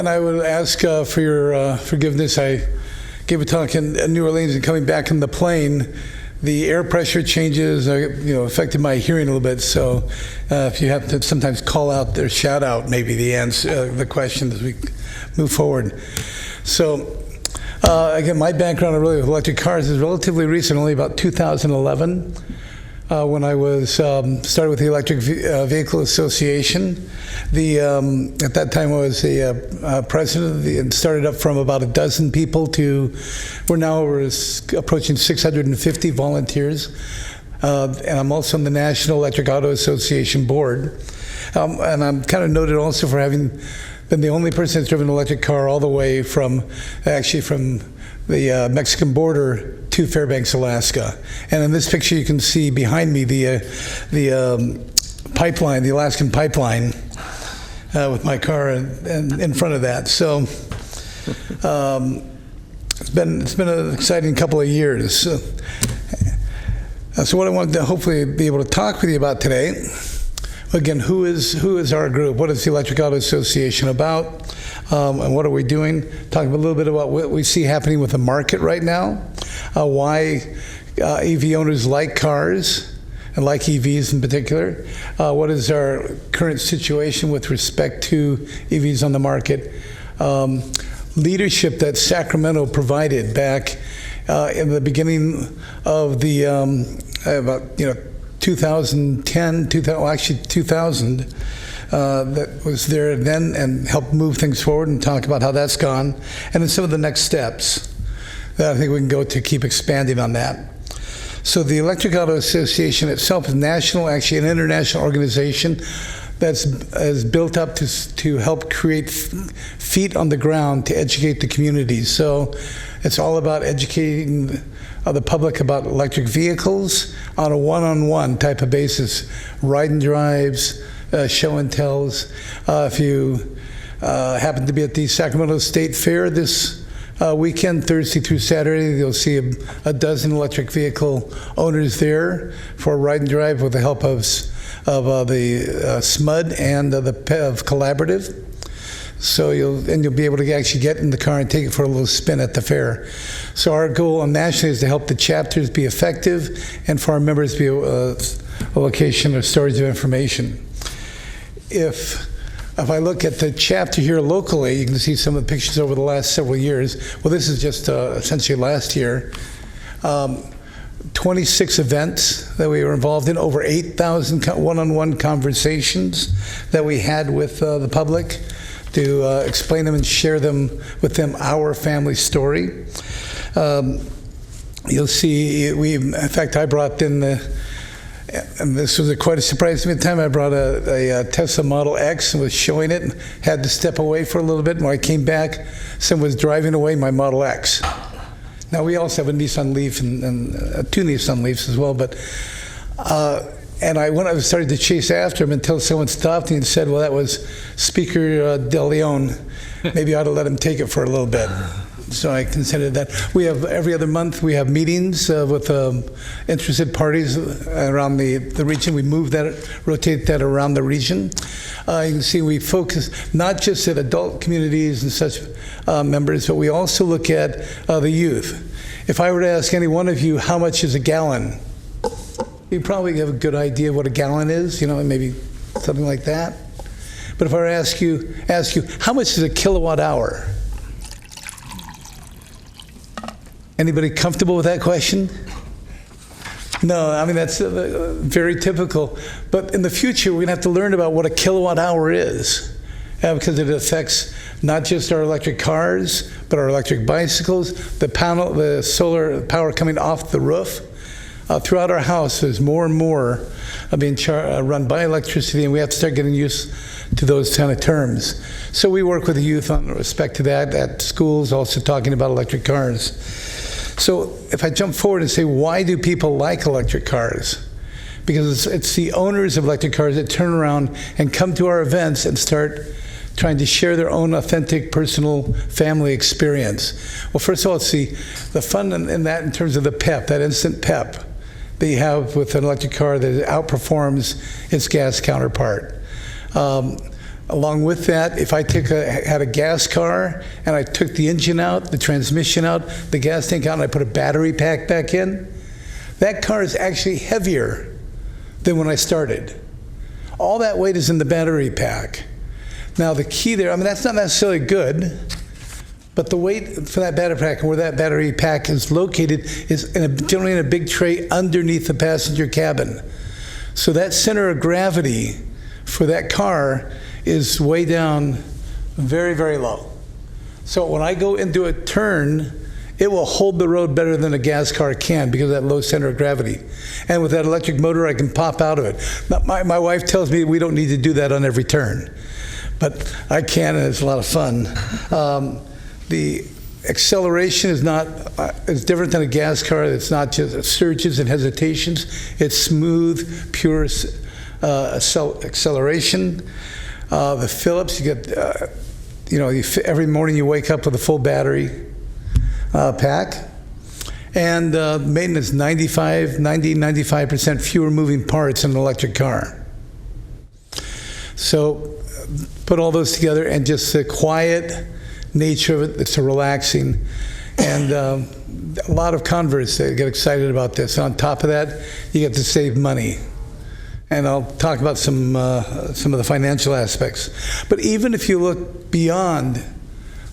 I would ask for your forgiveness. I gave a talk in New Orleans, and coming back in the plane, the air pressure changes, affected my hearing a little bit. So, if you have to sometimes call out or shout out, maybe the answer, the question as we move forward. So, again, my background really with electric cars is relatively recent, only about 2011. When I was started with the Electric Vehicle Association. At that time I was the president, and started up from about a dozen people to, we're now approaching 650 volunteers. And I'm also on the National Electric Auto Association board. And I'm kind of noted also for having been the only person that's driven an electric car all the way from the Mexican border to Fairbanks, Alaska. And in this picture you can see behind me the pipeline, the Alaskan pipeline, with my car in front of that. So it's been an exciting couple of years. So what I wanted to hopefully be able to talk with you about today, again, who is our group? What is the Electric Auto Association about? And what are we doing? Talk a little bit about what we see happening with the market right now, why EV owners like cars and like EVs in particular. What is our current situation with respect to EVs on the market? Leadership that Sacramento provided back in the beginning of the about 2010, 2000. That was there then and helped move things forward, and talk about how that's gone, and then some of the next steps that I think we can go to keep expanding on that. So the Electric Auto Association itself is national, actually an international organization that's built up to help create feet on the ground to educate the community. So it's all about educating the public about electric vehicles on a one-on-one type of basis, ride and drives, show and tells. If you happen to be at the Sacramento State Fair this weekend, Thursday through Saturday, you'll see a dozen electric vehicle owners there for a ride and drive with the help of the SMUD and the PEV Collaborative. So you'll be able to actually get in the car and take it for a little spin at the fair. So our goal nationally is to help the chapters be effective and for our members be a location or storage of information. If I look at the chapter here locally, you can see some of the pictures over the last several years. Well, this is just essentially last year. 26 events that we were involved in, over 8,000 one-on-one conversations that we had with the public to explain them and share them with them, our family story. You'll see, in fact, I brought in and this was quite a surprise to me at the time. I brought a Tesla Model X and was showing it and had to step away for a little bit. And when I came back, someone was driving away my Model X. Now, we also have a Nissan Leaf and two Nissan Leafs as well. But and I started to chase after him until someone stopped me and said, well, that was Speaker De Leon. Maybe I ought to let him take it for a little bit. So I considered that. We have every other month we have meetings with interested parties around the region. We rotate that around the region. You can see we focus not just at adult communities and such members, but we also look at the youth. If I were to ask any one of you how much is a gallon, you probably have a good idea of what a gallon is, maybe something like that. But if I were to ask you how much is a kilowatt hour? Anybody comfortable with that question? No, I mean, that's very typical. But in the future, we're going to have to learn about what a kilowatt hour is, because it affects not just our electric cars, but our electric bicycles, the solar power coming off the roof. Throughout our house, there's more and more being run by electricity, and we have to start getting used to those kind of terms. So we work with the youth on respect to that at schools, also talking about electric cars. So if I jump forward and say, why do people like electric cars? Because it's the owners of electric cars that turn around and come to our events and start trying to share their own authentic, personal, family experience. Well, first of all, it's the fun in that in terms of the pep, that instant pep that you have with an electric car that outperforms its gas counterpart. Along with that, if I had a gas car and I took the engine out, the transmission out, the gas tank out, and I put a battery pack back in, that car is actually heavier than when I started. All that weight is in the battery pack. Now the key there, I mean, that's not necessarily good, but the weight for that battery pack and where that battery pack is located is generally in a big tray underneath the passenger cabin. So that center of gravity for that car is way down, very, very low. So when I go into a turn, it will hold the road better than a gas car can because of that low center of gravity. And with that electric motor, I can pop out of it. Now, my wife tells me we don't need to do that on every turn, but I can, and it's a lot of fun. The acceleration is different than a gas car. It's not just surges and hesitations. It's smooth, pure acceleration. The Phillips, you get, every morning you wake up with a full battery pack. And maintenance, 95% fewer moving parts in an electric car. So put all those together and just the quiet nature of it, it's relaxing. And a lot of converts that get excited about this. On top of that, you get to save money. And I'll talk about some of the financial aspects. But even if you look beyond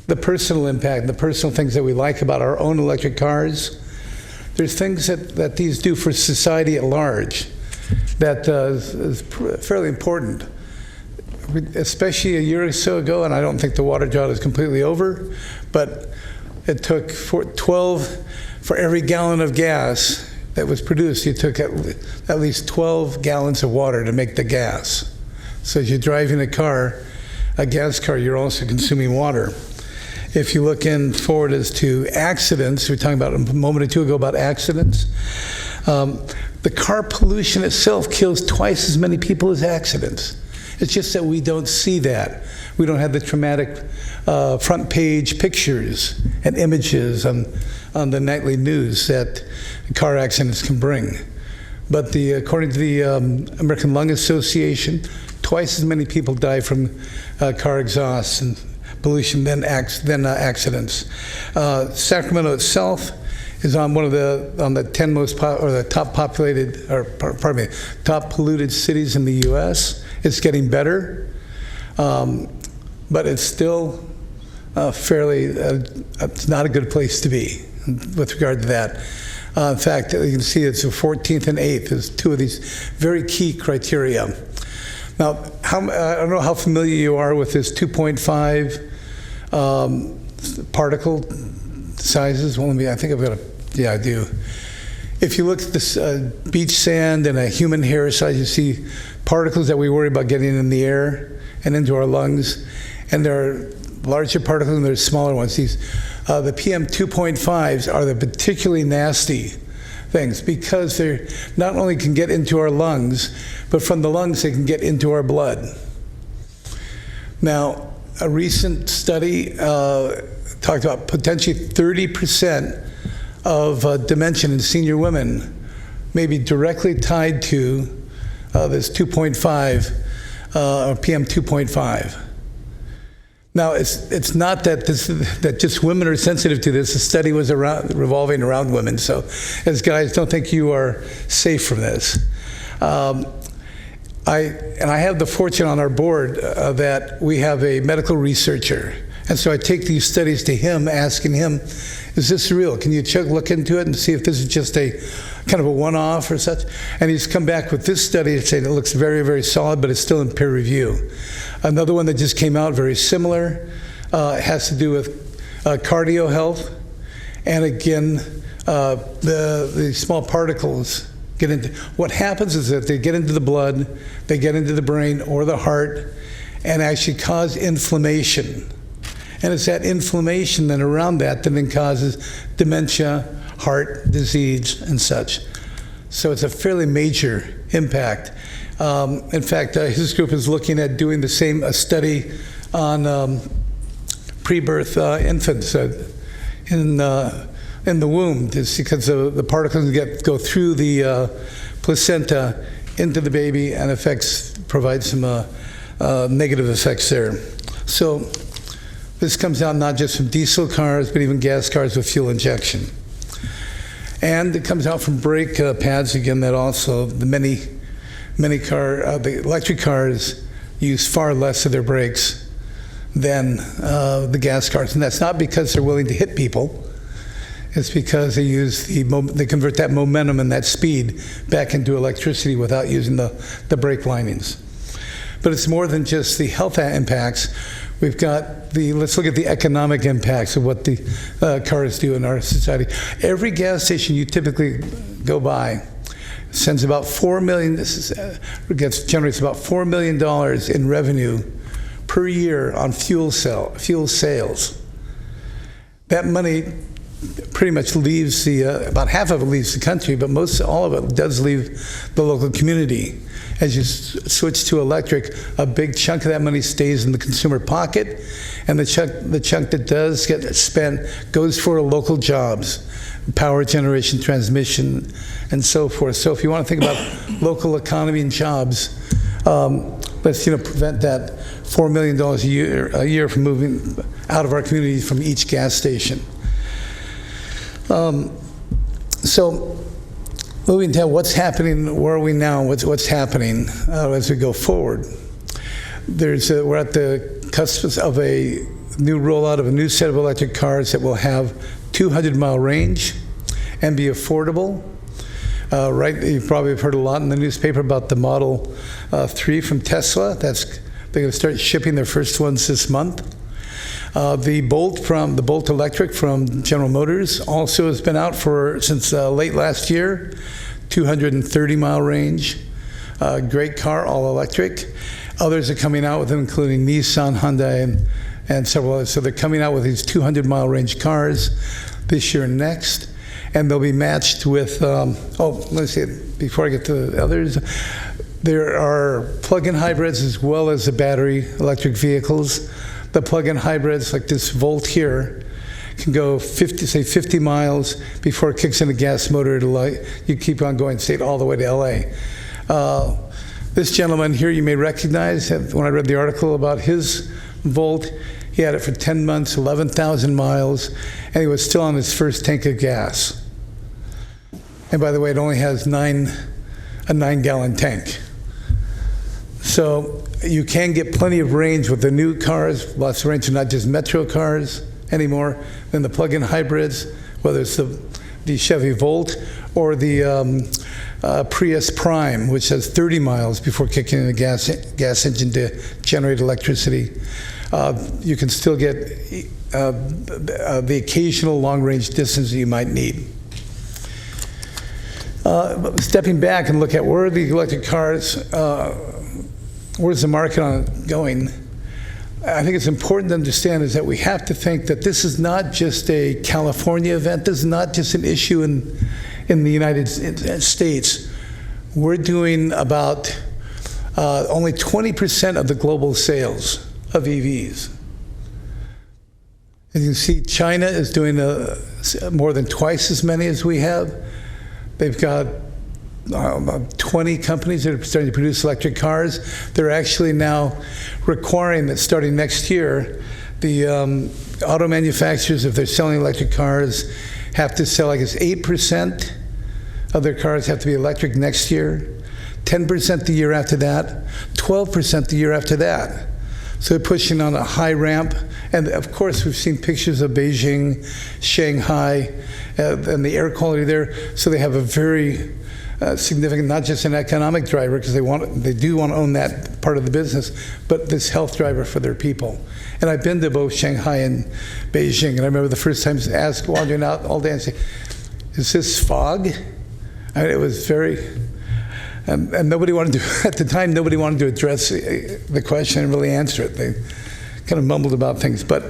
the personal impact, the personal things that we like about our own electric cars, there's things that these do for society at large that is fairly important. Especially a year or so ago, and I don't think the water drought is completely over, but it took for every gallon of gas that was produced, you took at least 12 gallons of water to make the gas. So as you're driving a gas car, you're also consuming water. If you look forward as to accidents, we were talking about a moment or two ago about accidents. The car pollution itself kills twice as many people as accidents. It's just that we don't see that. We don't have the traumatic front page pictures and images on the nightly news that car accidents can bring. But according to the American Lung Association, twice as many people die from car exhaust and pollution than accidents. Sacramento itself is on the 10 top polluted cities in the U.S. It's getting better, but it's still it's not a good place to be with regard to that. In fact, you can see it's the 14th and 8th is two of these very key criteria. Now, I don't know how familiar you are with this 2.5 particle sizes. Well, I think I've got I do. If you look at this beach sand and a human hair size, you see particles that we worry about getting in the air and into our lungs. And there are larger particles and there's smaller ones. The PM 2.5s are the particularly nasty things because they not only can get into our lungs, but from the lungs they can get into our blood. Now, a recent study talked about potentially 30% of dementia in senior women may be directly tied to this 2.5 or PM 2.5. Now, it's not that that just women are sensitive to this. The study was revolving around women. So, as guys, don't think you are safe from this. I have the fortune on our board that we have a medical researcher. And so I take these studies to him, asking him, is this real? Can you look into it and see if this is just a kind of a one-off or such? And he's come back with this study saying it looks very, very solid, but it's still in peer review. Another one that just came out, very similar, has to do with cardio health. And again, the small particles get into, what happens is that they get into the blood, they get into the brain or the heart, and actually cause inflammation. And it's that inflammation then around that that then causes dementia, heart disease, and such. So it's a fairly major impact. In fact, his group is looking at doing the same study on pre-birth infants in the womb, just because the particles go through the placenta into the baby and provide some negative effects there. So this comes out not just from diesel cars, but even gas cars with fuel injection. And it comes out from brake pads, again, that also the the electric cars use far less of their brakes than the gas cars. And that's not because they're willing to hit people. It's because they convert that momentum and that speed back into electricity without using the brake linings. But it's more than just the health impacts. We've got let's look at the economic impacts of what the cars do in our society. Every gas station you typically go by generates about $4 million in revenue per year on fuel sales. That money pretty much leaves about half of it leaves the country, but all of it does leave the local community. As you switch to electric, a big chunk of that money stays in the consumer pocket, and the chunk that does get spent goes for local jobs, power generation, transmission, and so forth. So if you want to think about local economy and jobs, let's prevent that $4 million a year from moving out of our community from each gas station. So moving to what's happening, where are we now, what's happening as we go forward. We're at the cusp of a new rollout of a new set of electric cars that will have 200-mile range and be affordable. You probably have heard a lot in the newspaper about the Model 3 from Tesla. They're going to start shipping their first ones this month. The Bolt Electric from General Motors also has been out since late last year. 230-mile range. Great car, all electric. Others are coming out with them, including Nissan, Hyundai, and several others. So they're coming out with these 200-mile range cars this year and next. And they'll be matched with, let's see, before I get to the others, there are plug-in hybrids as well as the battery electric vehicles. The plug-in hybrids, like this Volt here, can go 50 miles before it kicks in a gas motor. You keep on going all the way to LA. This gentleman here you may recognize. When I read the article about his Volt, he had it for 10 months, 11,000 miles, and he was still on his first tank of gas. And by the way, it only has a 9-gallon tank. So you can get plenty of range with the new cars, lots of range, and not just metro cars anymore, than the plug-in hybrids, whether it's the Chevy Volt or the Prius Prime, which has 30 miles before kicking in a gas engine to generate electricity. You can still get the occasional long-range distance that you might need. Stepping back and look at where are the electric cars, where's the market on it going? I think it's important to understand is that we have to think that this is not just a California event. This is not just an issue in the United States. We're doing about only 20% of the global sales of EVs. As you can see, China is doing more than twice as many as we have. They've got about 20 companies that are starting to produce electric cars. They're actually now requiring that starting next year, the auto manufacturers, if they're selling electric cars, have to sell, 8% of their cars have to be electric next year, 10% the year after that, 12% the year after that. So they're pushing on a high ramp. And of course, we've seen pictures of Beijing, Shanghai, and the air quality there. So they have a very significant, not just an economic driver, because they do want to own that part of the business, but this health driver for their people. And I've been to both Shanghai and Beijing, and I remember the first time I asked, wandering out all day, and say, "Is this fog?" I mean, it was very, and nobody wanted to, at the time, nobody wanted to address the question and really answer it. They kind of mumbled about things, but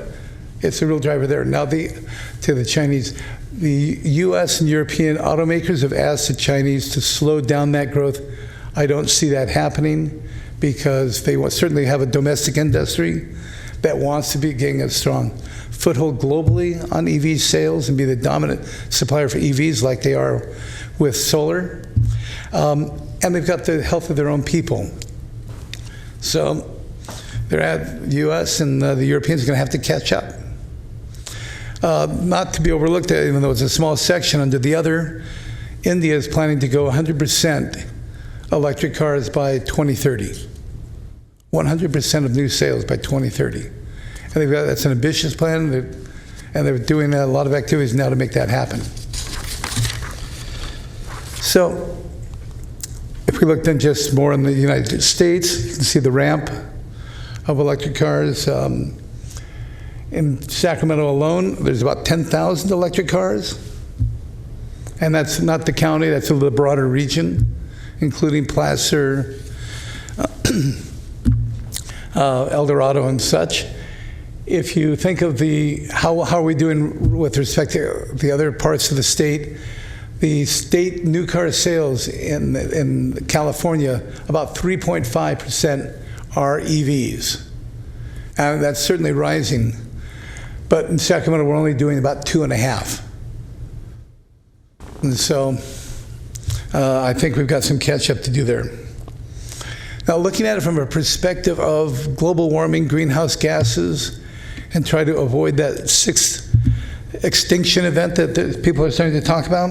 It's a real driver there. Now, to the Chinese, the U.S. and European automakers have asked the Chinese to slow down that growth. I don't see that happening because they certainly have a domestic industry that wants to be getting a strong foothold globally on EV sales and be the dominant supplier for EVs like they are with solar. And they've got the health of their own people. So they're at the U.S. and the Europeans are going to have to catch up. Not to be overlooked, even though it's a small section under the other, India is planning to go 100% electric cars by 2030. 100% of new sales by 2030. And that's an ambitious plan, and they're doing a lot of activities now to make that happen. So, if we look then just more in the United States, you can see the ramp of electric cars. In Sacramento alone, there's about 10,000 electric cars. And that's not the county, that's a little broader region, including Placer, El Dorado and such. If you think of how are we doing with respect to the other parts of the state new car sales in California, about 3.5% are EVs. And that's certainly rising. But in Sacramento, we're only doing about 2.5. And so I think we've got some catch up to do there. Now, looking at it from a perspective of global warming, greenhouse gases, and try to avoid that sixth extinction event that people are starting to talk about.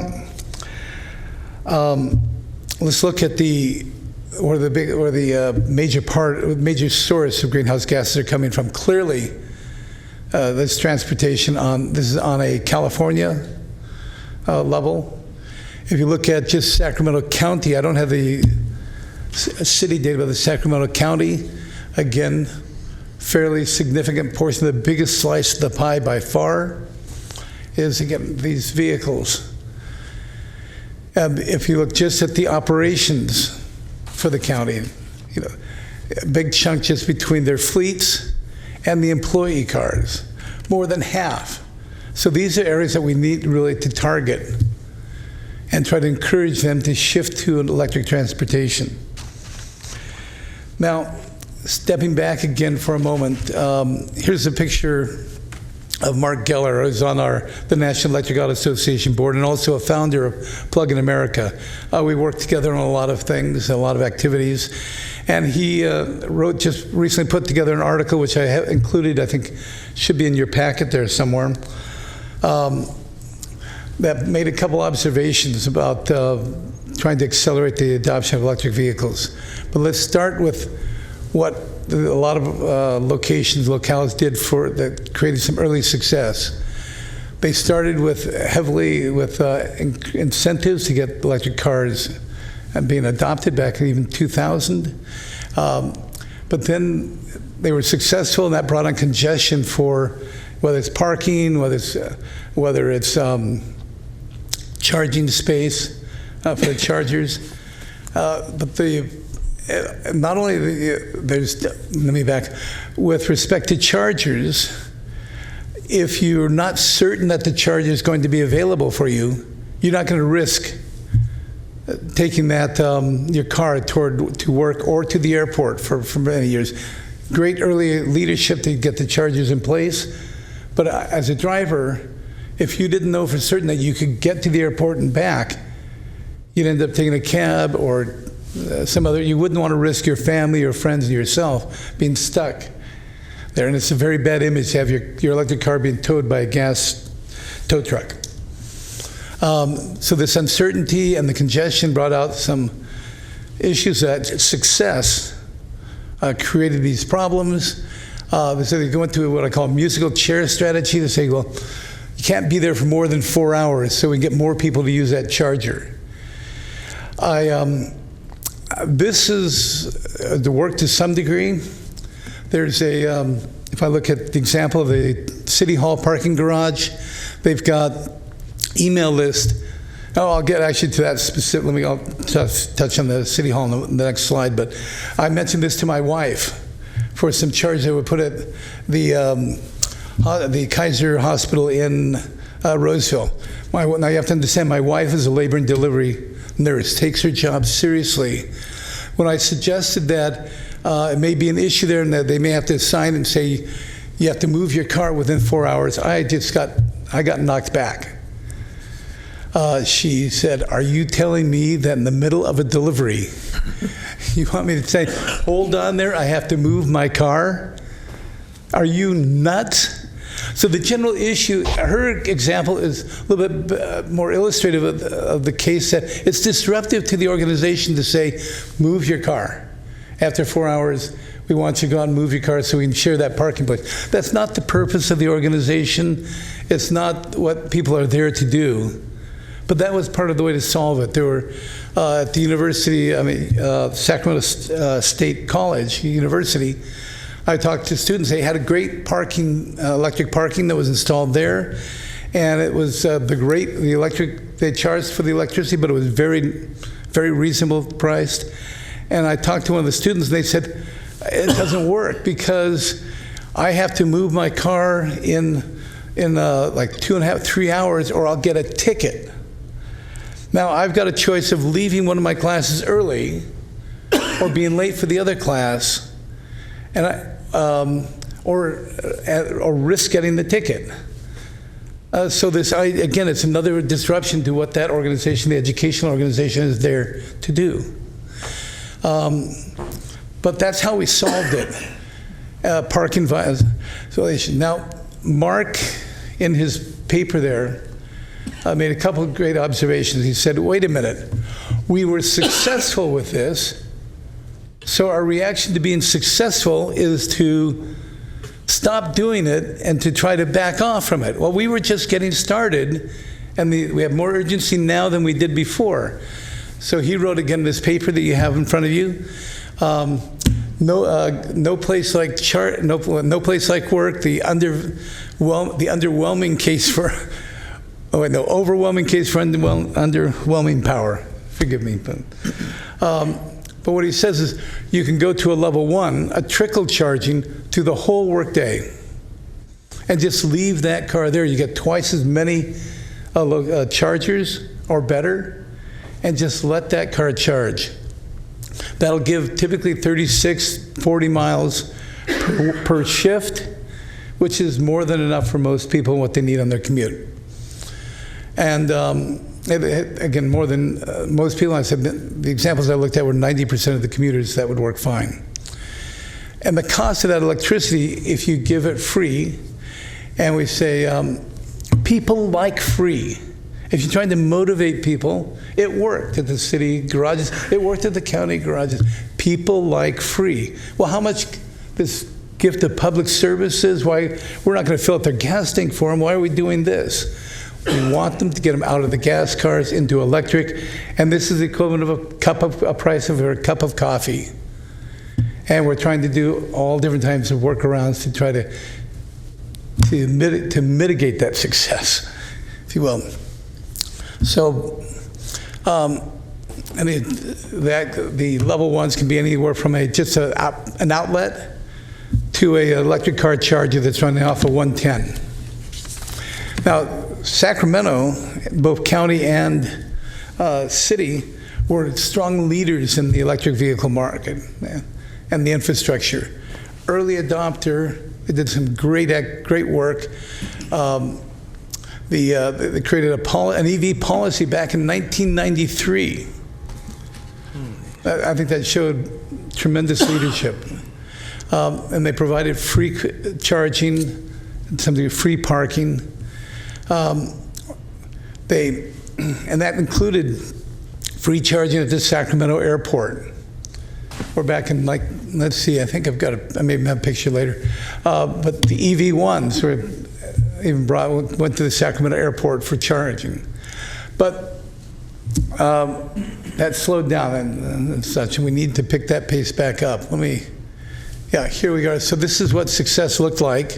Let's look at where the major source of greenhouse gases are coming from. Clearly, this transportation this is on a California level. If you look at just Sacramento County, I don't have the city data, but the Sacramento County, again, fairly significant portion, the biggest slice of the pie by far, is again these vehicles. If you look just at the operations for the county, a big chunk just between their fleets and the employee cars, more than half. So these are areas that we need really to target and try to encourage them to shift to electric transportation. Now, stepping back again for a moment, here's a picture of Mark Geller, who's on the National Electric Auto Association board and also a founder of Plug in America. We work together on a lot of things, a lot of activities. And he just recently put together an article, which I have included, I think should be in your packet there somewhere, that made a couple observations about trying to accelerate the adoption of electric vehicles. But let's start with what a lot of locales did that created some early success. They started heavily with incentives to get electric cars being adopted back in even 2000. But then they were successful, and that brought on congestion for whether it's parking, whether it's charging space for the chargers. But not only let me back, with respect to chargers, if you're not certain that the charger is going to be available for you, you're not going to risk taking your car to work or to the airport for many years. Great early leadership to get the chargers in place, but as a driver, if you didn't know for certain that you could get to the airport and back, you'd end up taking a cab or you wouldn't want to risk your family, your friends, and yourself being stuck there. And it's a very bad image to have your electric car being towed by a gas tow truck. So this uncertainty and the congestion brought out some issues that success created these problems. So they go into what I call a musical chair strategy. They say, well, you can't be there for more than 4 hours, so we can get more people to use that charger. This is the work to some degree. There's if I look at the example of the City Hall parking garage, they've got email list. I'll get actually to that specific. I'll touch on the City Hall in the next slide. But I mentioned this to my wife for some charge that would put at the the Kaiser Hospital in Roseville. Now you have to understand, my wife is a labor and delivery nurse, takes her job seriously. When I suggested that it may be an issue there and that they may have to sign and say you have to move your car within 4 hours, I got knocked back. She said, "Are you telling me that in the middle of a delivery, you want me to say, hold on there, I have to move my car? Are you nuts?" So the general issue, her example is a little bit more illustrative of the case that it's disruptive to the organization to say, move your car. After 4 hours, we want you to go out and move your car so we can share that parking place. That's not the purpose of the organization. It's not what people are there to do. But that was part of the way to solve it. There were, at the university, Sacramento State College, University, I talked to students. They had a great parking, electric parking that was installed there. And it was they charged for the electricity, but it was very, very reasonable priced. And I talked to one of the students, and they said, it doesn't work because I have to move my car in like 2.5, 3 hours, or I'll get a ticket. Now, I've got a choice of leaving one of my classes early or being late for the other class, and or risk getting the ticket. So again, it's another disruption to what that organization, the educational organization, is there to do. But that's how we solved it, parking violation. Now, Mark, in his paper there, made a couple of great observations. He said, wait a minute, we were successful with this, so our reaction to being successful is to stop doing it and to try to back off from it. Well, we were just getting started, and we have more urgency now than we did before. So he wrote again this paper that you have in front of you. No place like no place like work. The underwhelming case for overwhelming case for underwhelming power. Forgive me, but what he says is you can go to a level 1, a trickle charging to the whole workday, and just leave that car there. You get twice as many chargers or better, and just let that car charge. That'll give typically 36, 40 miles per shift, which is more than enough for most people and what they need on their commute. And again, more than most people. I said the examples I looked at were 90% of the commuters that would work fine. And the cost of that electricity, if you give it free, and we say, people like free. If you're trying to motivate people, it worked at the city garages, it worked at the county garages. People like free. Well, how much this gift of public services, why we're not going to fill up their gas tank for them, why are we doing this? We want them to get them out of the gas cars into electric, and this is the equivalent of a price of a cup of coffee. And we're trying to do all different types of workarounds to try to mitigate that success, if you will. So, the level 1s can be anywhere from just an outlet to an electric car charger that's running off of 110. Now, Sacramento, both county and city, were strong leaders in the electric vehicle market and the infrastructure. Early adopter, they did some great work. They created an EV policy back in 1993. I think that showed tremendous leadership. And they provided free charging, free parking. And that included free charging at the Sacramento airport. We're back in, let's see, I think I may have a picture later. But the EV1s were even went to the Sacramento airport for charging. But that slowed down and such, and we need to pick that pace back up. Here we are. So this is what success looked like.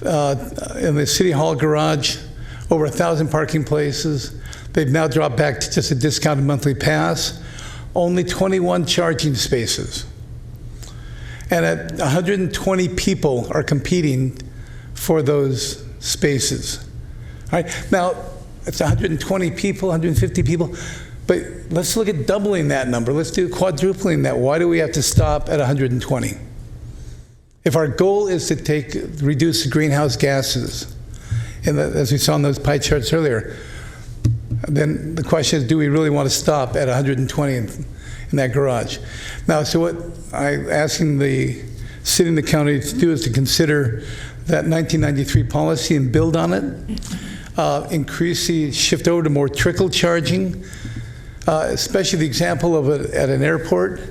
In the City Hall garage, over 1,000 parking places. They've now dropped back to just a discounted monthly pass. Only 21 charging spaces. And 120 people are competing for those spaces. All right, now it's 120 people, 150 people, but let's look at doubling that number. Let's do quadrupling that. Why do we have to stop at 120? If our goal is to reduce the greenhouse gases, and as we saw in those pie charts earlier, then the question is, do we really want to stop at 120 in that garage? Now, so what I'm asking the city and the county to do is to consider that 1993 policy and build on it. Shift over to more trickle charging, especially the example of it at an airport.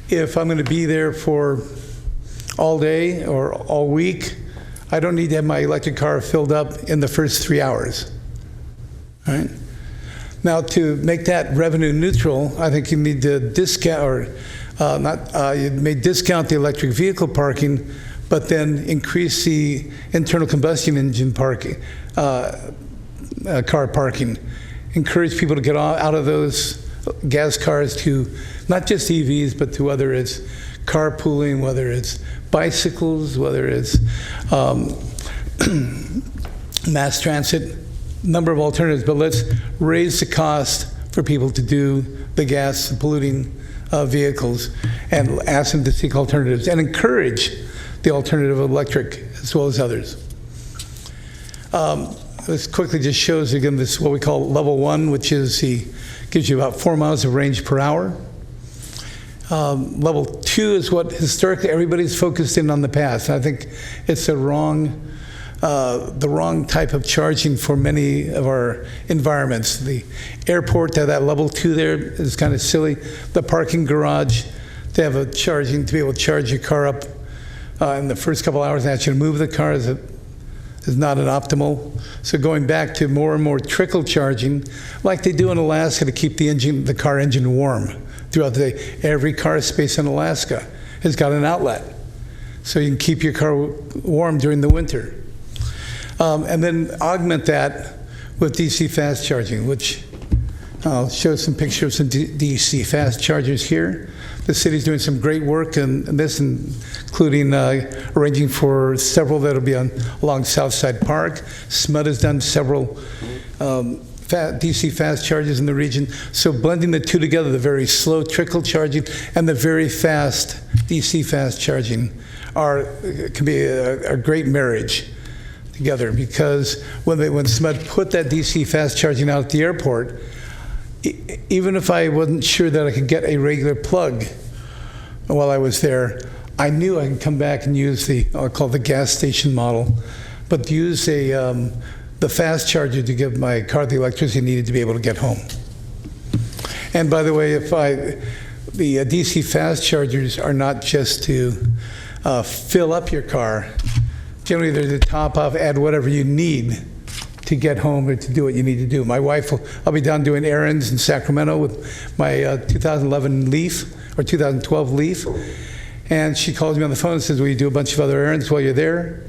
If I'm going to be there for all day or all week, I don't need to have my electric car filled up in the first 3 hours. All right? Now, to make that revenue neutral, I think you need to discount, or you may discount the electric vehicle parking, but then increase the internal combustion engine parking, car parking. Encourage people to get out of those gas cars to not just EVs, but to whether it's carpooling, whether it's bicycles, whether it's mass transit, number of alternatives. But let's raise the cost for people to do the gas polluting vehicles and ask them to seek alternatives and encourage the alternative electric as well as others. This quickly just shows again this what we call level 1, which is gives you about 4 miles of range per hour. Level 2 is what historically everybody's focused in on the past. And I think it's the wrong type of charging for many of our environments. The airport to have that level 2 there is kind of silly. The parking garage to have to be able to charge your car up in the first couple hours and actually move the car is not an optimal. So going back to more and more trickle charging, like they do in Alaska to keep the car engine warm throughout the day. Every car space in Alaska has got an outlet, so you can keep your car warm during the winter. And then augment that with DC fast charging, which I'll show some pictures of DC fast chargers here. The city's doing some great work in this, including arranging for several that'll be along Southside Park. SMUD has done several DC fast chargers in the region. So blending the two together, the very slow trickle charging and the very fast DC fast charging can be a great marriage together, because when SMUD put that DC fast charging out at the airport, even if I wasn't sure that I could get a regular plug while I was there, I knew I could come back and use I'll call it the gas station model, but use the fast charger to give my car the electricity needed to be able to get home. And by the way, the DC fast chargers are not just to fill up your car. Generally, they're to top off, add whatever you need to get home or to do what you need to do. My wife I'll be down doing errands in Sacramento with my 2011 Leaf, or 2012 Leaf, and she calls me on the phone and says, will you do a bunch of other errands while you're there?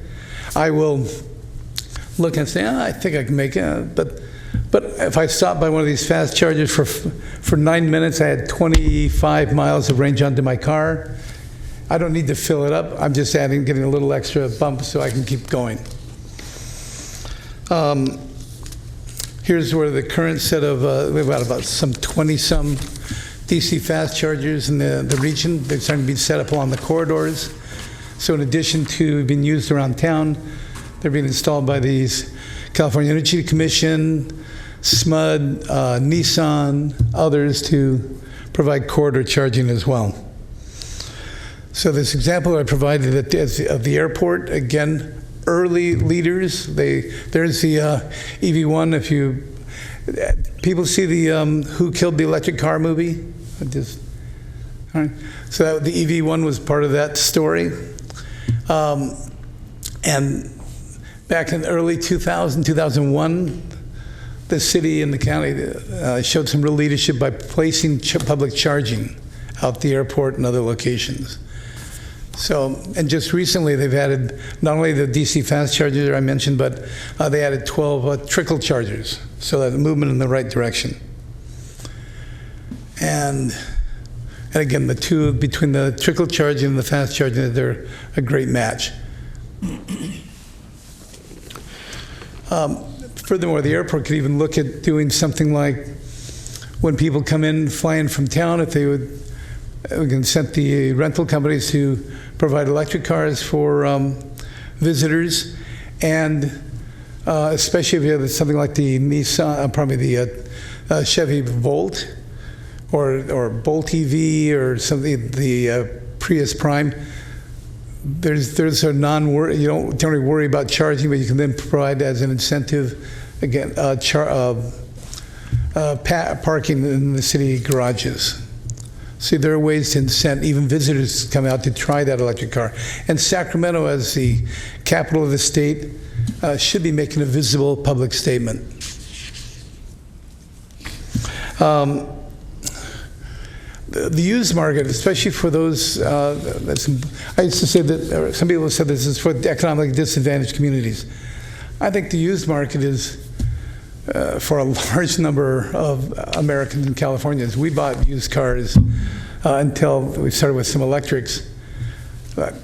I will look and say, I think I can make it, but if I stop by one of these fast chargers for 9 minutes, I had 25 miles of range onto my car. I don't need to fill it up. I'm just getting a little extra bump so I can keep going. Here's where the current set of, we've got about some 20-some DC fast chargers in the region. They're starting to be set up along the corridors. So in addition to being used around town, they're being installed by these California Energy Commission, SMUD, Nissan, others to provide corridor charging as well. So this example I provided of the airport, again, early leaders. There's the EV1. If people see the Who Killed the Electric Car movie, all right. So the EV1 was part of that story. And back in early 2001, the city and the county showed some real leadership by placing public charging out the airport and other locations. So, and just recently they've added not only the DC fast chargers I mentioned, but they added 12 trickle chargers, so that the movement in the right direction. And again, the two, between the trickle charging and the fast charging, they're a great match. Furthermore, the airport could even look at doing something like when people come in flying from town, if they would, we can send the rental companies to provide electric cars for visitors, and especially if you have something like the Nissan, probably the Chevy Volt or Bolt EV or something, the Prius Prime. There's a non-worry. You don't really worry about charging, but you can then provide as an incentive again parking in the city garages. See, there are ways to incent even visitors to come out to try that electric car. And Sacramento, as the capital of the state, should be making a visible public statement. The used market, especially for those, I used to say that, or some people have said this is for economically disadvantaged communities. I think the used market is for a large number of Americans and Californians. We bought used cars until we started with some electrics. But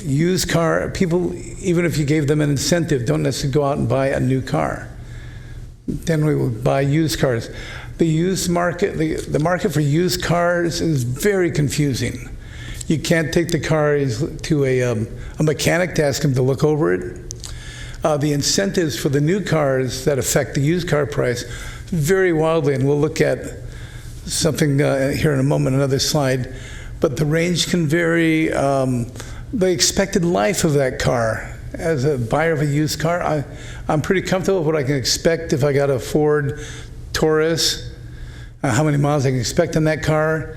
used car, people, even if you gave them an incentive, don't necessarily go out and buy a new car. Then we will buy used cars. The used market, the market for used cars is very confusing. You can't take the car to a mechanic to ask him to look over it. The incentives for the new cars that affect the used car price vary wildly, and we'll look at something here in a moment, another slide. But the range can vary. The expected life of that car, as a buyer of a used car, I'm pretty comfortable with what I can expect if I got a Ford Taurus, how many miles I can expect on that car.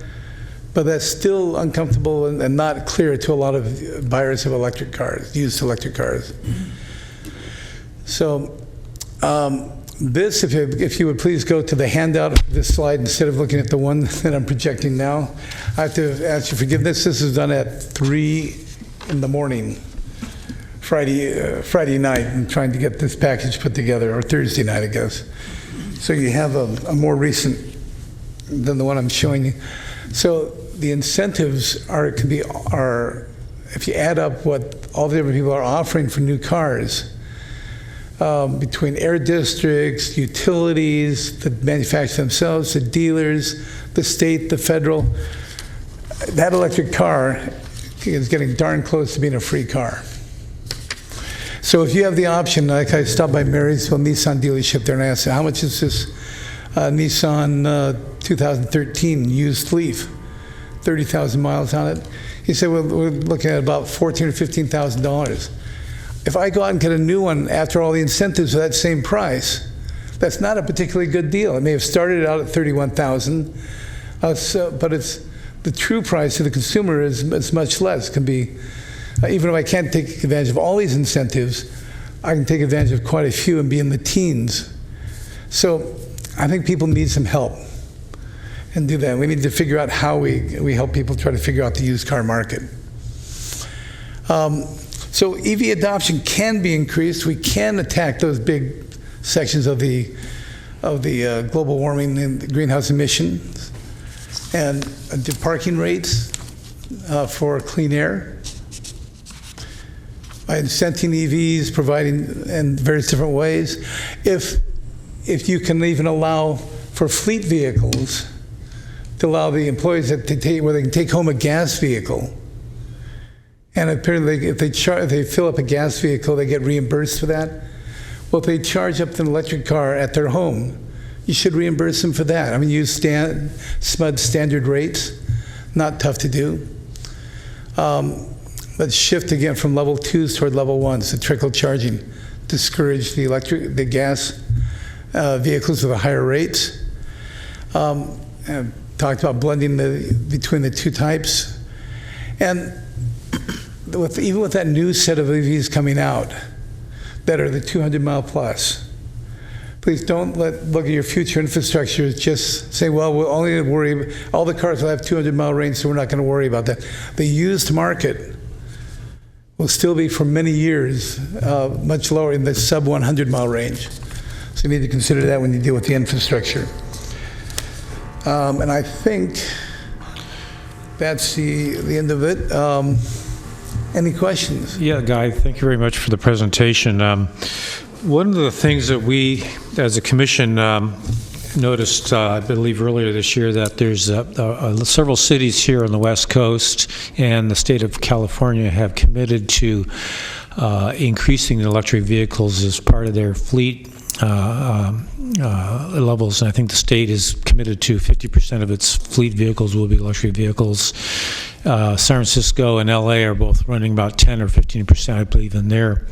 But that's still uncomfortable and not clear to a lot of buyers of electric cars, used electric cars. So this, if you would please go to the handout of this slide instead of looking at the one that I'm projecting now. I have to ask your forgiveness. This is done at 3 in the morning, Friday night, and trying to get this package put together, or Thursday night, I guess. So you have a more recent than the one I'm showing you. So the incentives are, if you add up what all the different people are offering for new cars, between air districts, utilities, the manufacturers themselves, the dealers, the state, the federal, that electric car is getting darn close to being a free car. So if you have the option, like I stopped by Marysville Nissan dealership there and I asked, how much is this Nissan 2013 used Leaf? 30,000 miles on it. He said, well, we're looking at about $14,000 or $15,000. If I go out and get a new one after all the incentives for that same price, that's not a particularly good deal. It may have started out at $31,000, but it's the true price to the consumer is much less. It can be, even if I can't take advantage of all these incentives, I can take advantage of quite a few and be in the teens. So I think people need some help and do that. We need to figure out how we help people try to figure out the used car market. So EV adoption can be increased. We can attack those big sections of the global warming and the greenhouse emissions, and the parking rates for clean air by incenting EVs, providing in various different ways. If you can even allow for fleet vehicles to allow the employees where they can take home a gas vehicle. And apparently, if they fill up a gas vehicle, they get reimbursed for that. Well, if they charge up an electric car at their home, you should reimburse them for that. I mean, use SMUD standard rates, not tough to do. Let's shift again from level 2s toward level 1s, the trickle charging. Discourage the gas vehicles with the higher rates. I've talked about blending between the two types. And even with that new set of EVs coming out that are the 200-mile plus, please don't look at your future infrastructure as just say, well, we'll only worry, all the cars will have 200-mile range, so we're not going to worry about that. The used market will still be for many years much lower in the sub 100-mile range. So you need to consider that when you deal with the infrastructure. And I think that's the end of it. Any questions? Yeah, Guy, thank you very much for the presentation. One of the things that we, as a commission, noticed, I believe earlier this year, that there's several cities here on the West Coast and the state of California have committed to increasing the electric vehicles as part of their fleet levels. And I think the state is committed to 50% of its fleet vehicles will be electric vehicles. San Francisco and LA are both running about 10 or 15%, I believe, in their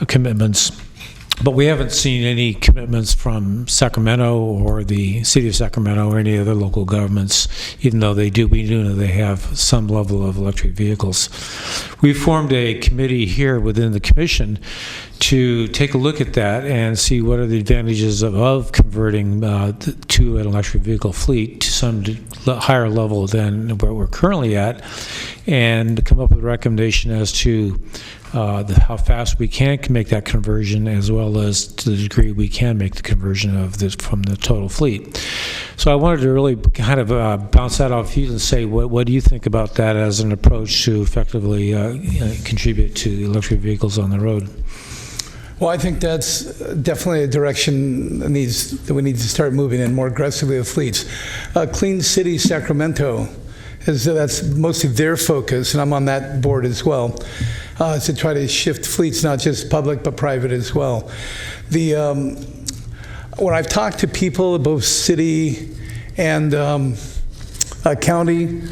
commitments. But we haven't seen any commitments from Sacramento or the city of Sacramento or any other local governments, even though we do know they have some level of electric vehicles. We formed a committee here within the commission to take a look at that and see what are the advantages of converting to an electric vehicle fleet to some higher level than where we're currently at, and come up with a recommendation as to how fast we can make that conversion, as well as to the degree we can make the conversion of this from the total fleet. So I wanted to really kind of bounce that off you and say, what do you think about that as an approach to effectively contribute to electric vehicles on the road? Well, I think that's definitely a direction that we need to start moving in more aggressively with fleets. Clean City Sacramento, that's mostly their focus, and I'm on that board as well, to try to shift fleets, not just public but private as well. When I've talked to people, both city and county,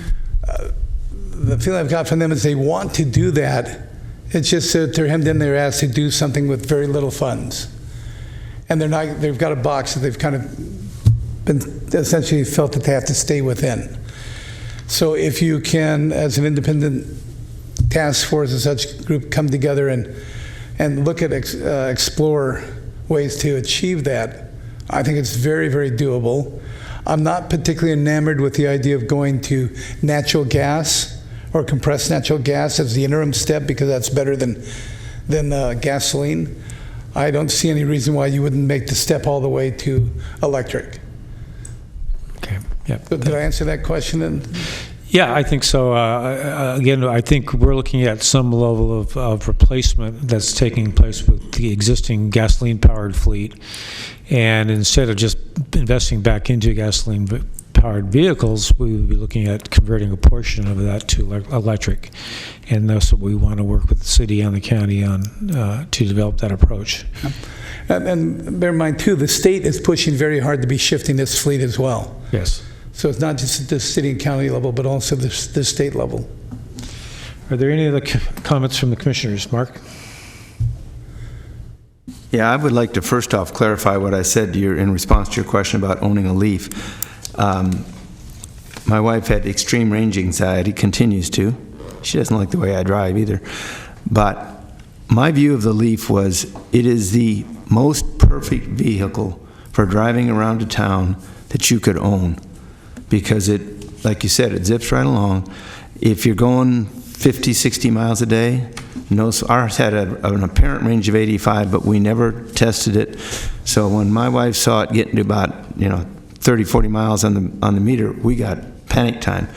the feeling I've got from them is they want to do that. It's just that they're hemmed in their ass to do something with very little funds. And they've got a box that they've kind of been essentially felt that they have to stay within. So if you can, as an independent task force and such group, come together and look at, explore ways to achieve that, I think it's very, very doable. I'm not particularly enamored with the idea of going to natural gas or compressed natural gas as the interim step, because that's better than gasoline. I don't see any reason why you wouldn't make the step all the way to electric. Okay. Yeah. Did I answer that question then? Yeah, I think so. Again, I think we're looking at some level of replacement that's taking place with the existing gasoline-powered fleet. And instead of just investing back into gasoline-powered vehicles, we would be looking at converting a portion of that to electric. And that's what we want to work with the city and the county on to develop that approach. And bear in mind, too, the state is pushing very hard to be shifting this fleet as well. Yes. So it's not just at the city and county level, but also the state level. Are there any other comments from the commissioners? Mark? Yeah, I would like to first off clarify what I said to you in response to your question about owning a Leaf. My wife had extreme range anxiety, continues to. She doesn't like the way I drive either. But my view of the Leaf was it is the most perfect vehicle for driving around a town that you could own. Because it, like you said, it zips right along. If you're going 50, 60 miles a day, ours had an apparent range of 85, but we never tested it. So when my wife saw it getting to about 30, 40 miles on the meter, we got panic time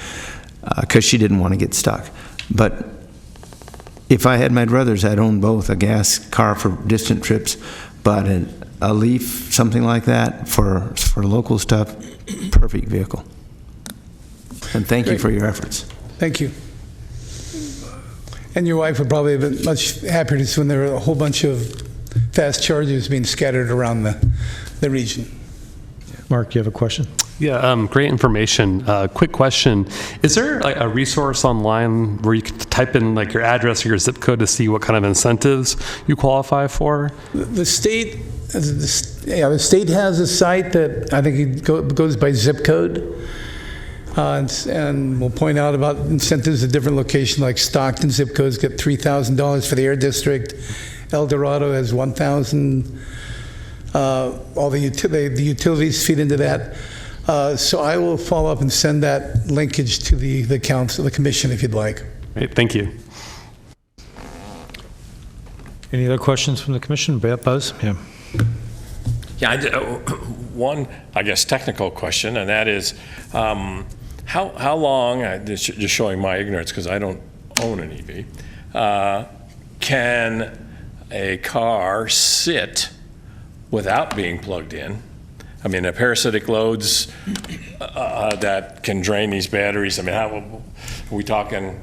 because she didn't want to get stuck. But if I had my druthers, I'd own both, a gas car for distant trips, but a Leaf, something like that for local stuff, perfect vehicle. And thank you for your efforts. Thank you. And your wife would probably have been much happier to see when there were a whole bunch of fast chargers being scattered around the region. Mark, you have a question? Yeah, great information. Quick question. Is there a resource online where you can type in your address or your zip code to see what kind of incentives you qualify for? The state has a site that I think it goes by zip code. And we'll point out about incentives at different locations, like Stockton zip codes get $3,000 for the air district. El Dorado has $1,000. All the utilities feed into that. So I will follow up and send that linkage to the council, the commission, if you'd like. Great, thank you. Any other questions from the commission? Buzz? Yeah. Yeah, one, I guess, technical question, and that is, how long, just showing my ignorance because I don't own an EV, can a car sit without being plugged in? I mean, the parasitic loads that can drain these batteries, I mean, how are we talking,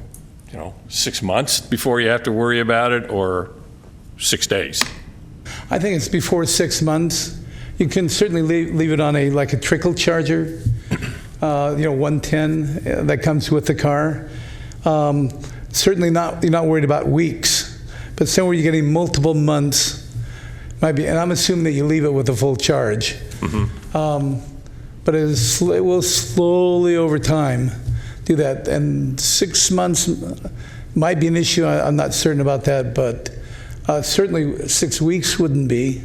6 months before you have to worry about it, or 6 days? I think it's before 6 months. You can certainly leave it on a trickle charger, 110 that comes with the car. Certainly you're not worried about weeks, but somewhere you're getting multiple months, might be, and I'm assuming that you leave it with a full charge. But it will slowly over time do that, and 6 months might be an issue. I'm not certain about that, but certainly 6 weeks wouldn't be.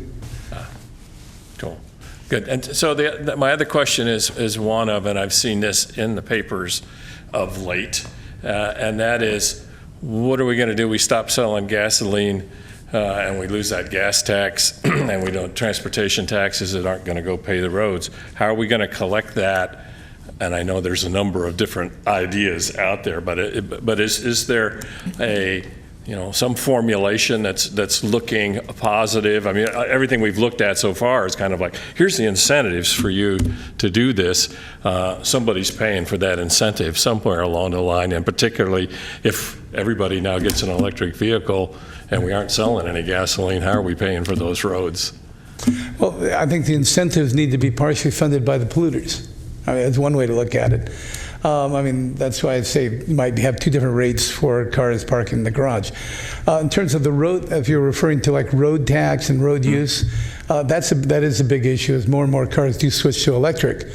Cool. Good. And so my other question is one of, and I've seen this in the papers of late, and that is, what are we going to do? We stop selling gasoline and we lose that gas tax, and we don't, transportation taxes that aren't going to go pay the roads. How are we going to collect that? And I know there's a number of different ideas out there, but is there some formulation that's looking positive? I mean, everything we've looked at so far is kind of like, here's the incentives for you to do this. Somebody's paying for that incentive somewhere along the line, and particularly if everybody now gets an electric vehicle and we aren't selling any gasoline, how are we paying for those roads? Well, I think the incentives need to be partially funded by the polluters. I mean, that's one way to look at it. That's why I say you might have two different rates for cars parked in the garage. In terms of the road, if you're referring to road tax and road use, that is a big issue as more and more cars do switch to electric,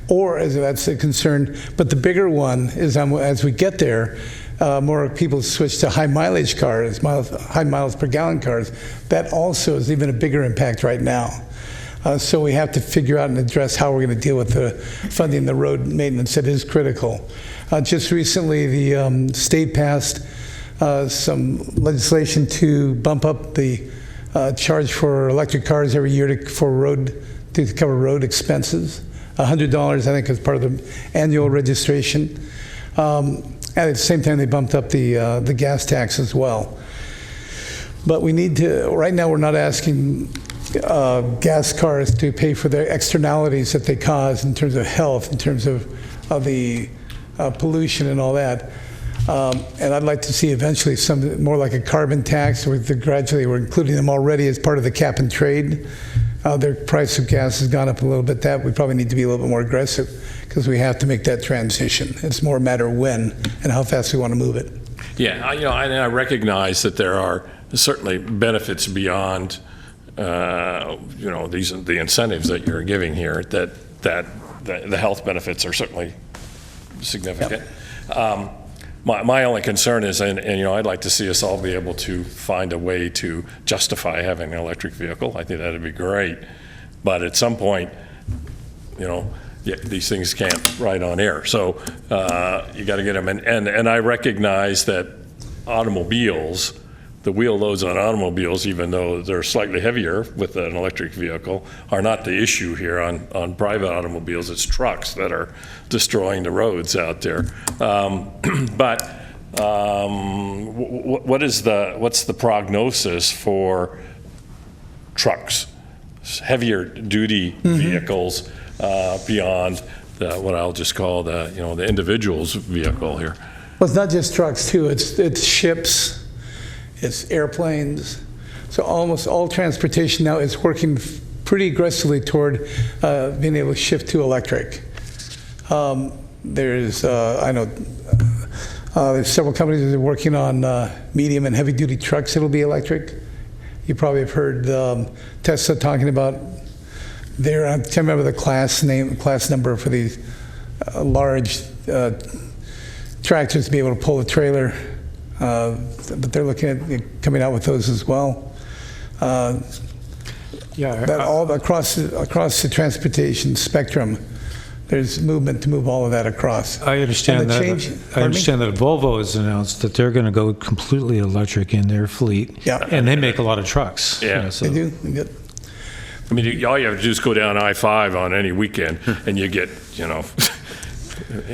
or as that's a concern. But the bigger one is as we get there, more people switch to high mileage cars, high miles per gallon cars. That also is even a bigger impact right now. So we have to figure out and address how we're going to deal with the funding the road maintenance. It is critical. Just recently, the state passed some legislation to bump up the charge for electric cars every year to cover road expenses. $100, I think, as part of the annual registration. At the same time, they bumped up the gas tax as well. But we need to. Right now, we're not asking gas cars to pay for their externalities that they cause in terms of health, in terms of the pollution and all that. And I'd like to see eventually some more like a carbon tax, where gradually we're including them already as part of the cap and trade. Their price of gas has gone up a little bit. That we probably need to be a little bit more aggressive, because we have to make that transition. It's more a matter of when and how fast we want to move it. Yeah, I recognize that there are certainly benefits beyond the incentives that you're giving here, that the health benefits are certainly significant. Yep. My only concern is, and I'd like to see us all be able to find a way to justify having an electric vehicle. I think that'd be great. But at some point, these things can't ride on air. So you got to get them. And I recognize that automobiles, the wheel loads on automobiles, even though they're slightly heavier with an electric vehicle, are not the issue here on private automobiles. It's trucks that are destroying the roads out there. What's the prognosis for trucks, heavier duty vehicles beyond what I'll just call the individual's vehicle here? Well, it's not just trucks too. It's ships. It's airplanes. So almost all transportation now is working pretty aggressively toward being able to shift to electric. There's several companies that are working on medium and heavy duty trucks that'll be electric. You probably have heard Tesla talking about I can't remember the class number for these large tractors to be able to pull a trailer. But they're looking at coming out with those as well. All across the transportation spectrum, there's movement to move all of that across. I understand that. I understand that Volvo has announced that they're going to go completely electric in their fleet. Yeah, and they make a lot of trucks. Yeah, they do. They get. I mean, all you have to do is go down I-5 on any weekend, and you get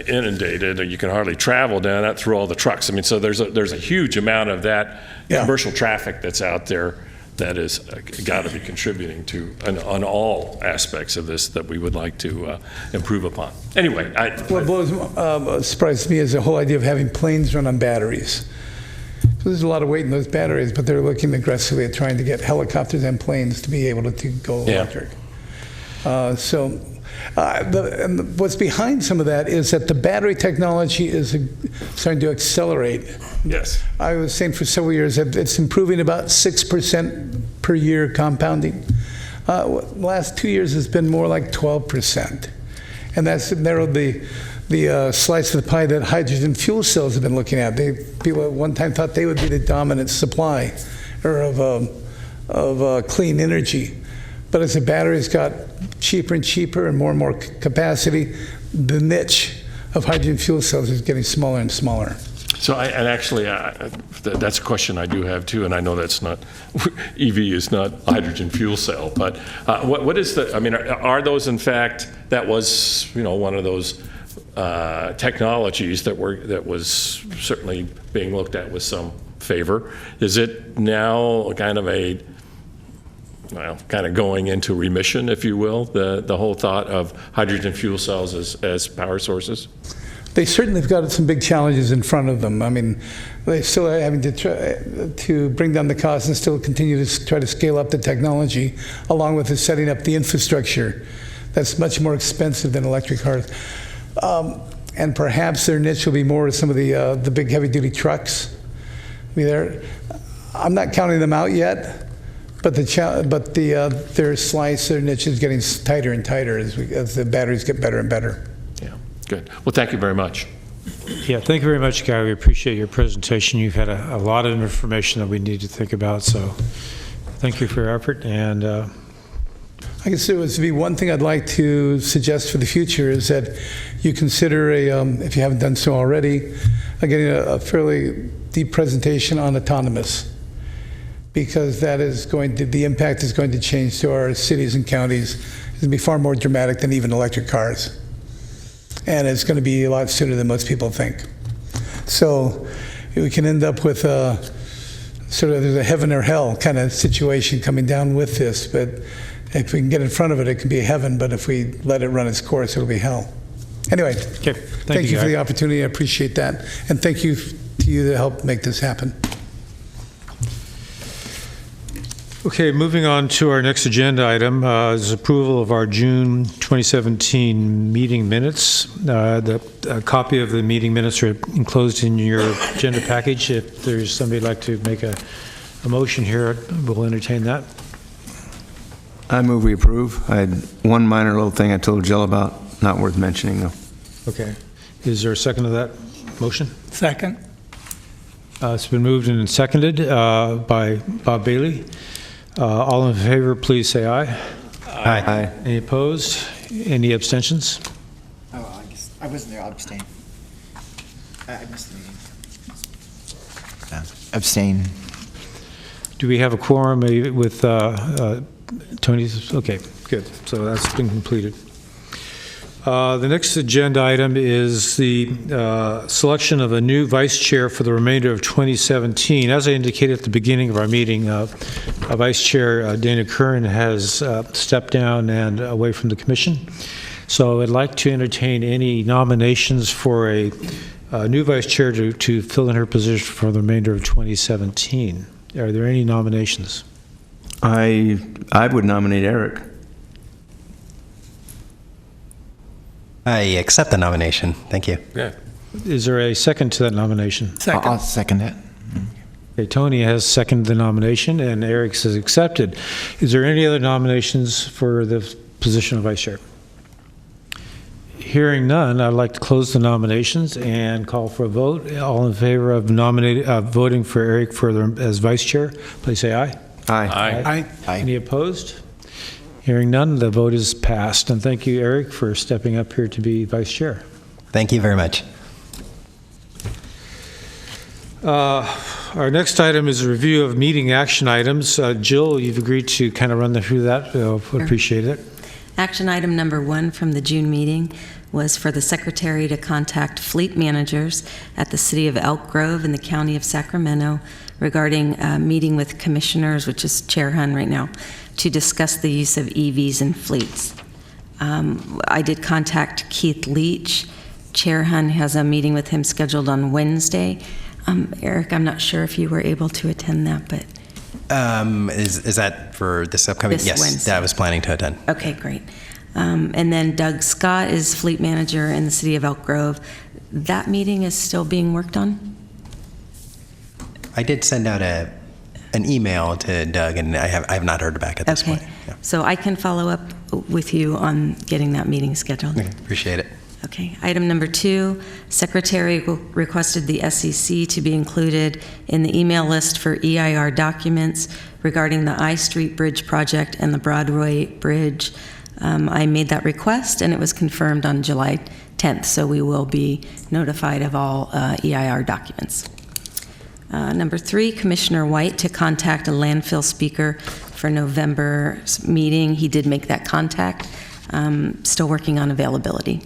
inundated, or you can hardly travel down that through all the trucks. I mean, so there's a huge amount of that commercial traffic that's out there that is got to be contributing to on all aspects of this that we would like to improve upon. Anyway, What surprised me is the whole idea of having planes run on batteries. So there's a lot of weight in those batteries, but they're looking aggressively at trying to get helicopters and planes to be able to go electric. And what's behind some of that is that the battery technology is starting to accelerate. Yes. I was saying for several years that it's improving about 6% per year compounding. Last 2 years has been more like 12%. And that's narrowed the slice of the pie that hydrogen fuel cells have been looking at. People at one time thought they would be the dominant supply of clean energy. But as the batteries got cheaper and cheaper and more capacity, the niche of hydrogen fuel cells is getting smaller and smaller. So, that's a question I do have too, and I know that's not, EV is not hydrogen fuel cell, but what is are those in fact, that was, one of those technologies that was certainly being looked at with some favor. Is it now kind of going into remission, if you will, the whole thought of hydrogen fuel cells as power sources? They certainly have got some big challenges in front of them. I mean, they still are having to try to bring down the cost and still continue to try to scale up the technology, along with setting up the infrastructure. That's much more expensive than electric cars. And perhaps their niche will be more some of the big heavy-duty trucks. I'm not counting them out yet. But their slice, their niche is getting tighter and tighter as the batteries get better and better. Yeah, good. Well, thank you very much. Yeah, thank you very much, Guy. We appreciate your presentation. You've had a lot of information that we need to think about, so thank you for your effort. And I guess there would be one thing I'd like to suggest for the future is that you consider, if you haven't done so already, getting a fairly deep presentation on autonomous. Because the impact is going to change to our cities and counties. It's going to be far more dramatic than even electric cars. And it's going to be a lot sooner than most people think. So we can end up with there's a heaven or hell kind of situation coming down with this. But if we can get in front of it, it can be heaven. But if we let it run its course, it'll be hell. Anyway, okay. Thank you for the opportunity. I appreciate that. And thank you to you to help make this happen. Okay, moving on to our next agenda item is approval of our June 2017 meeting minutes. A copy of the meeting minutes are enclosed in your agenda package. If there's somebody who'd like to make a motion here, we'll entertain that. I move we approve. I had one minor little thing I told Jill about, not worth mentioning though. Okay. Is there a second to that motion? Second. It's been moved and seconded by Bob Bailey. All in favor, please say aye. Aye. Aye. Any opposed? Any abstentions? Oh, I guess I wasn't there. I'll abstain. I missed the meeting. Abstain. Do we have a quorum with Tony's? Okay, good. So that's been completed. The next agenda item is the selection of a new vice chair for the remainder of 2017. As I indicated at the beginning of our meeting, Vice Chair Dana Curran has stepped down and away from the commission. So I'd like to entertain any nominations for a new vice chair to fill in her position for the remainder of 2017. Are there any nominations? I would nominate Eric. I accept the nomination. Thank you. Yeah. Is there a second to that nomination? Second. I'll second it. Okay, Tony has seconded the nomination, and Eric has accepted. Is there any other nominations for the position of vice chair? Hearing none, I'd like to close the nominations and call for a vote. All in favor of voting for Eric as vice chair, please say aye. Aye. Aye. Any opposed? Hearing none, the vote is passed. And thank you, Eric, for stepping up here to be vice chair. Thank you very much. Our next item is a review of meeting action items. Jill, you've agreed to kind of run through that. Appreciate it. Action item number 1 from the June meeting, was for the secretary to contact fleet managers at the city of Elk Grove and the county of Sacramento regarding a meeting with commissioners, which is Chair Hun right now, to discuss the use of EVs in fleets. I did contact Keith Leach. Chair Hun has a meeting with him scheduled on Wednesday. Eric, I'm not sure if you were able to attend that, but... Is that for this upcoming? This yes, Wednesday. I was planning to attend. Okay, great. And then Doug Scott is fleet manager in the city of Elk Grove. That meeting is still being worked on? I did send out an email to Doug, and I have not heard back at this point. Yeah. So I can follow up with you on getting that meeting scheduled. Okay, appreciate it. Okay. Item number 2, Secretary requested the SEC to be included in the email list for EIR documents regarding the I Street Bridge project and the Broadway Bridge. I made that request, and it was confirmed on July 10th, so we will be notified of all EIR documents. Number 3, Commissioner White to contact a landfill speaker for November's meeting. He did make that contact. Still working on availability.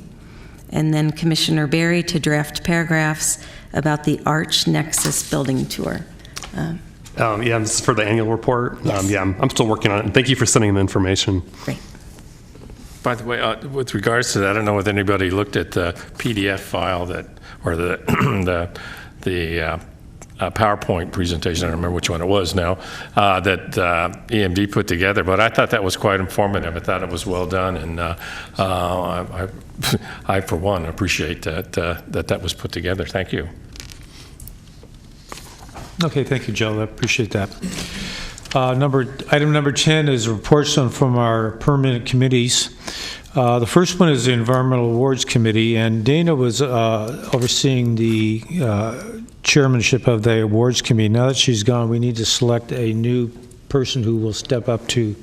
And then Commissioner Berry to draft paragraphs about the Arch Nexus building tour. Yeah, this is for the annual report. Yes. Yeah, I'm still working on it. Thank you for sending the information. Great. By the way, with regards to that, I don't know if anybody looked at the PDF file that, or the PowerPoint presentation, I don't remember which one it was now, that EMD put together, but I thought that was quite informative. I thought it was well done, and I, for one, appreciate that was put together. Thank you. Okay, thank you, Joe. I appreciate that. Item number 10 is reports from our permanent committees. The first one is the Environmental Awards Committee, and Dana was overseeing the chairmanship of the awards committee. Now that she's gone, we need to select a new person who will step up to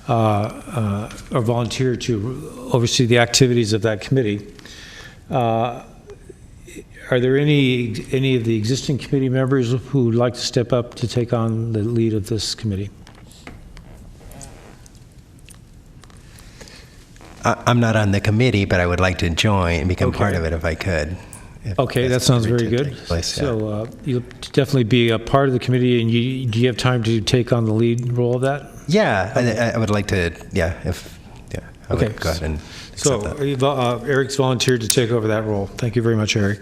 or volunteer to oversee the activities of that committee. Are there any of the existing committee members who would like to step up to take on the lead of this committee? I'm not on the committee, but I would like to join and become part of it if I could. Okay, that sounds very good. So you'll definitely be a part of the committee, and do you have time to take on the lead role of that? Yeah, I would like to. I would go ahead and accept that. Eric's volunteered to take over that role. Thank you very much, Eric.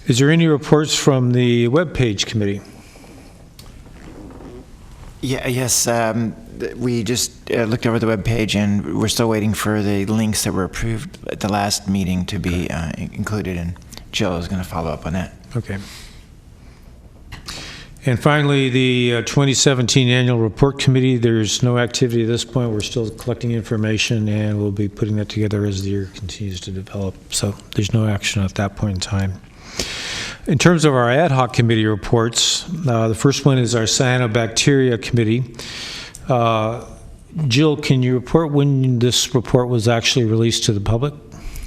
Is there any reports from the webpage committee? Yes. We just looked over the webpage, and we're still waiting for the links that were approved at the last meeting to be included, and Jill is going to follow up on that. Okay. And finally, the 2017 Annual Report Committee. There's no activity at this point. We're still collecting information, and we'll be putting that together as the year continues to develop. So there's no action at that point in time. In terms of our ad hoc committee reports, the first one is our Cyanobacteria Committee. Jill, can you report when this report was actually released to the public?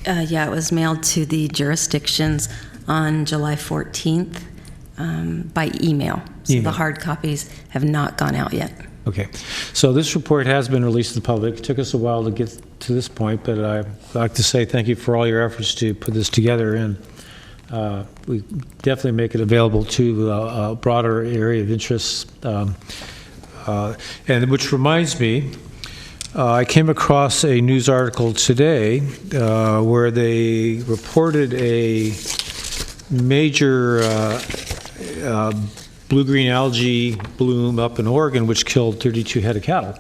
Yeah, it was mailed to the jurisdictions on July 14th by email. So the hard copies have not gone out yet. Okay. So this report has been released to the public. It took us a while to get to this point, but I'd like to say thank you for all your efforts to put this together, and we definitely make it available to a broader area of interest. And which reminds me, I came across a news article today where they reported a major blue-green algae bloom up in Oregon, which killed 32 head of cattle.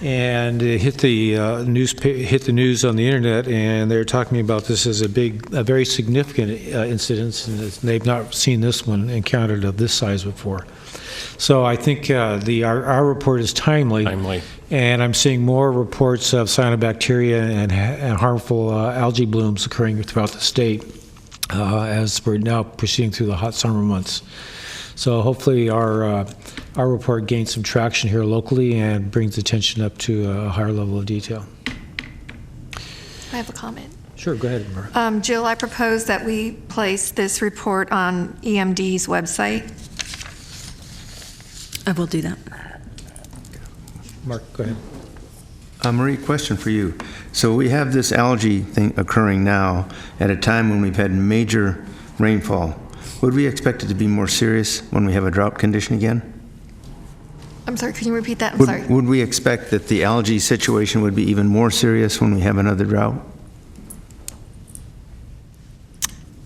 And it hit the news on the internet, and they're talking about this as a very significant incident, and they've not seen this one encountered of this size before. So I think our report is timely, and I'm seeing more reports of cyanobacteria and harmful algae blooms occurring throughout the state as we're now proceeding through the hot summer months. So hopefully our report gains some traction here locally and brings attention up to a higher level of detail. I have a comment. Sure, go ahead, Mara. Jill, I propose that we place this report on EMD's website. I will do that. Mark, go ahead. Marie, question for you. So we have this algae thing occurring now at a time when we've had major rainfall. Would we expect it to be more serious when we have a drought condition again? I'm sorry, can you repeat that? I'm sorry. Would we expect that the algae situation would be even more serious when we have another drought?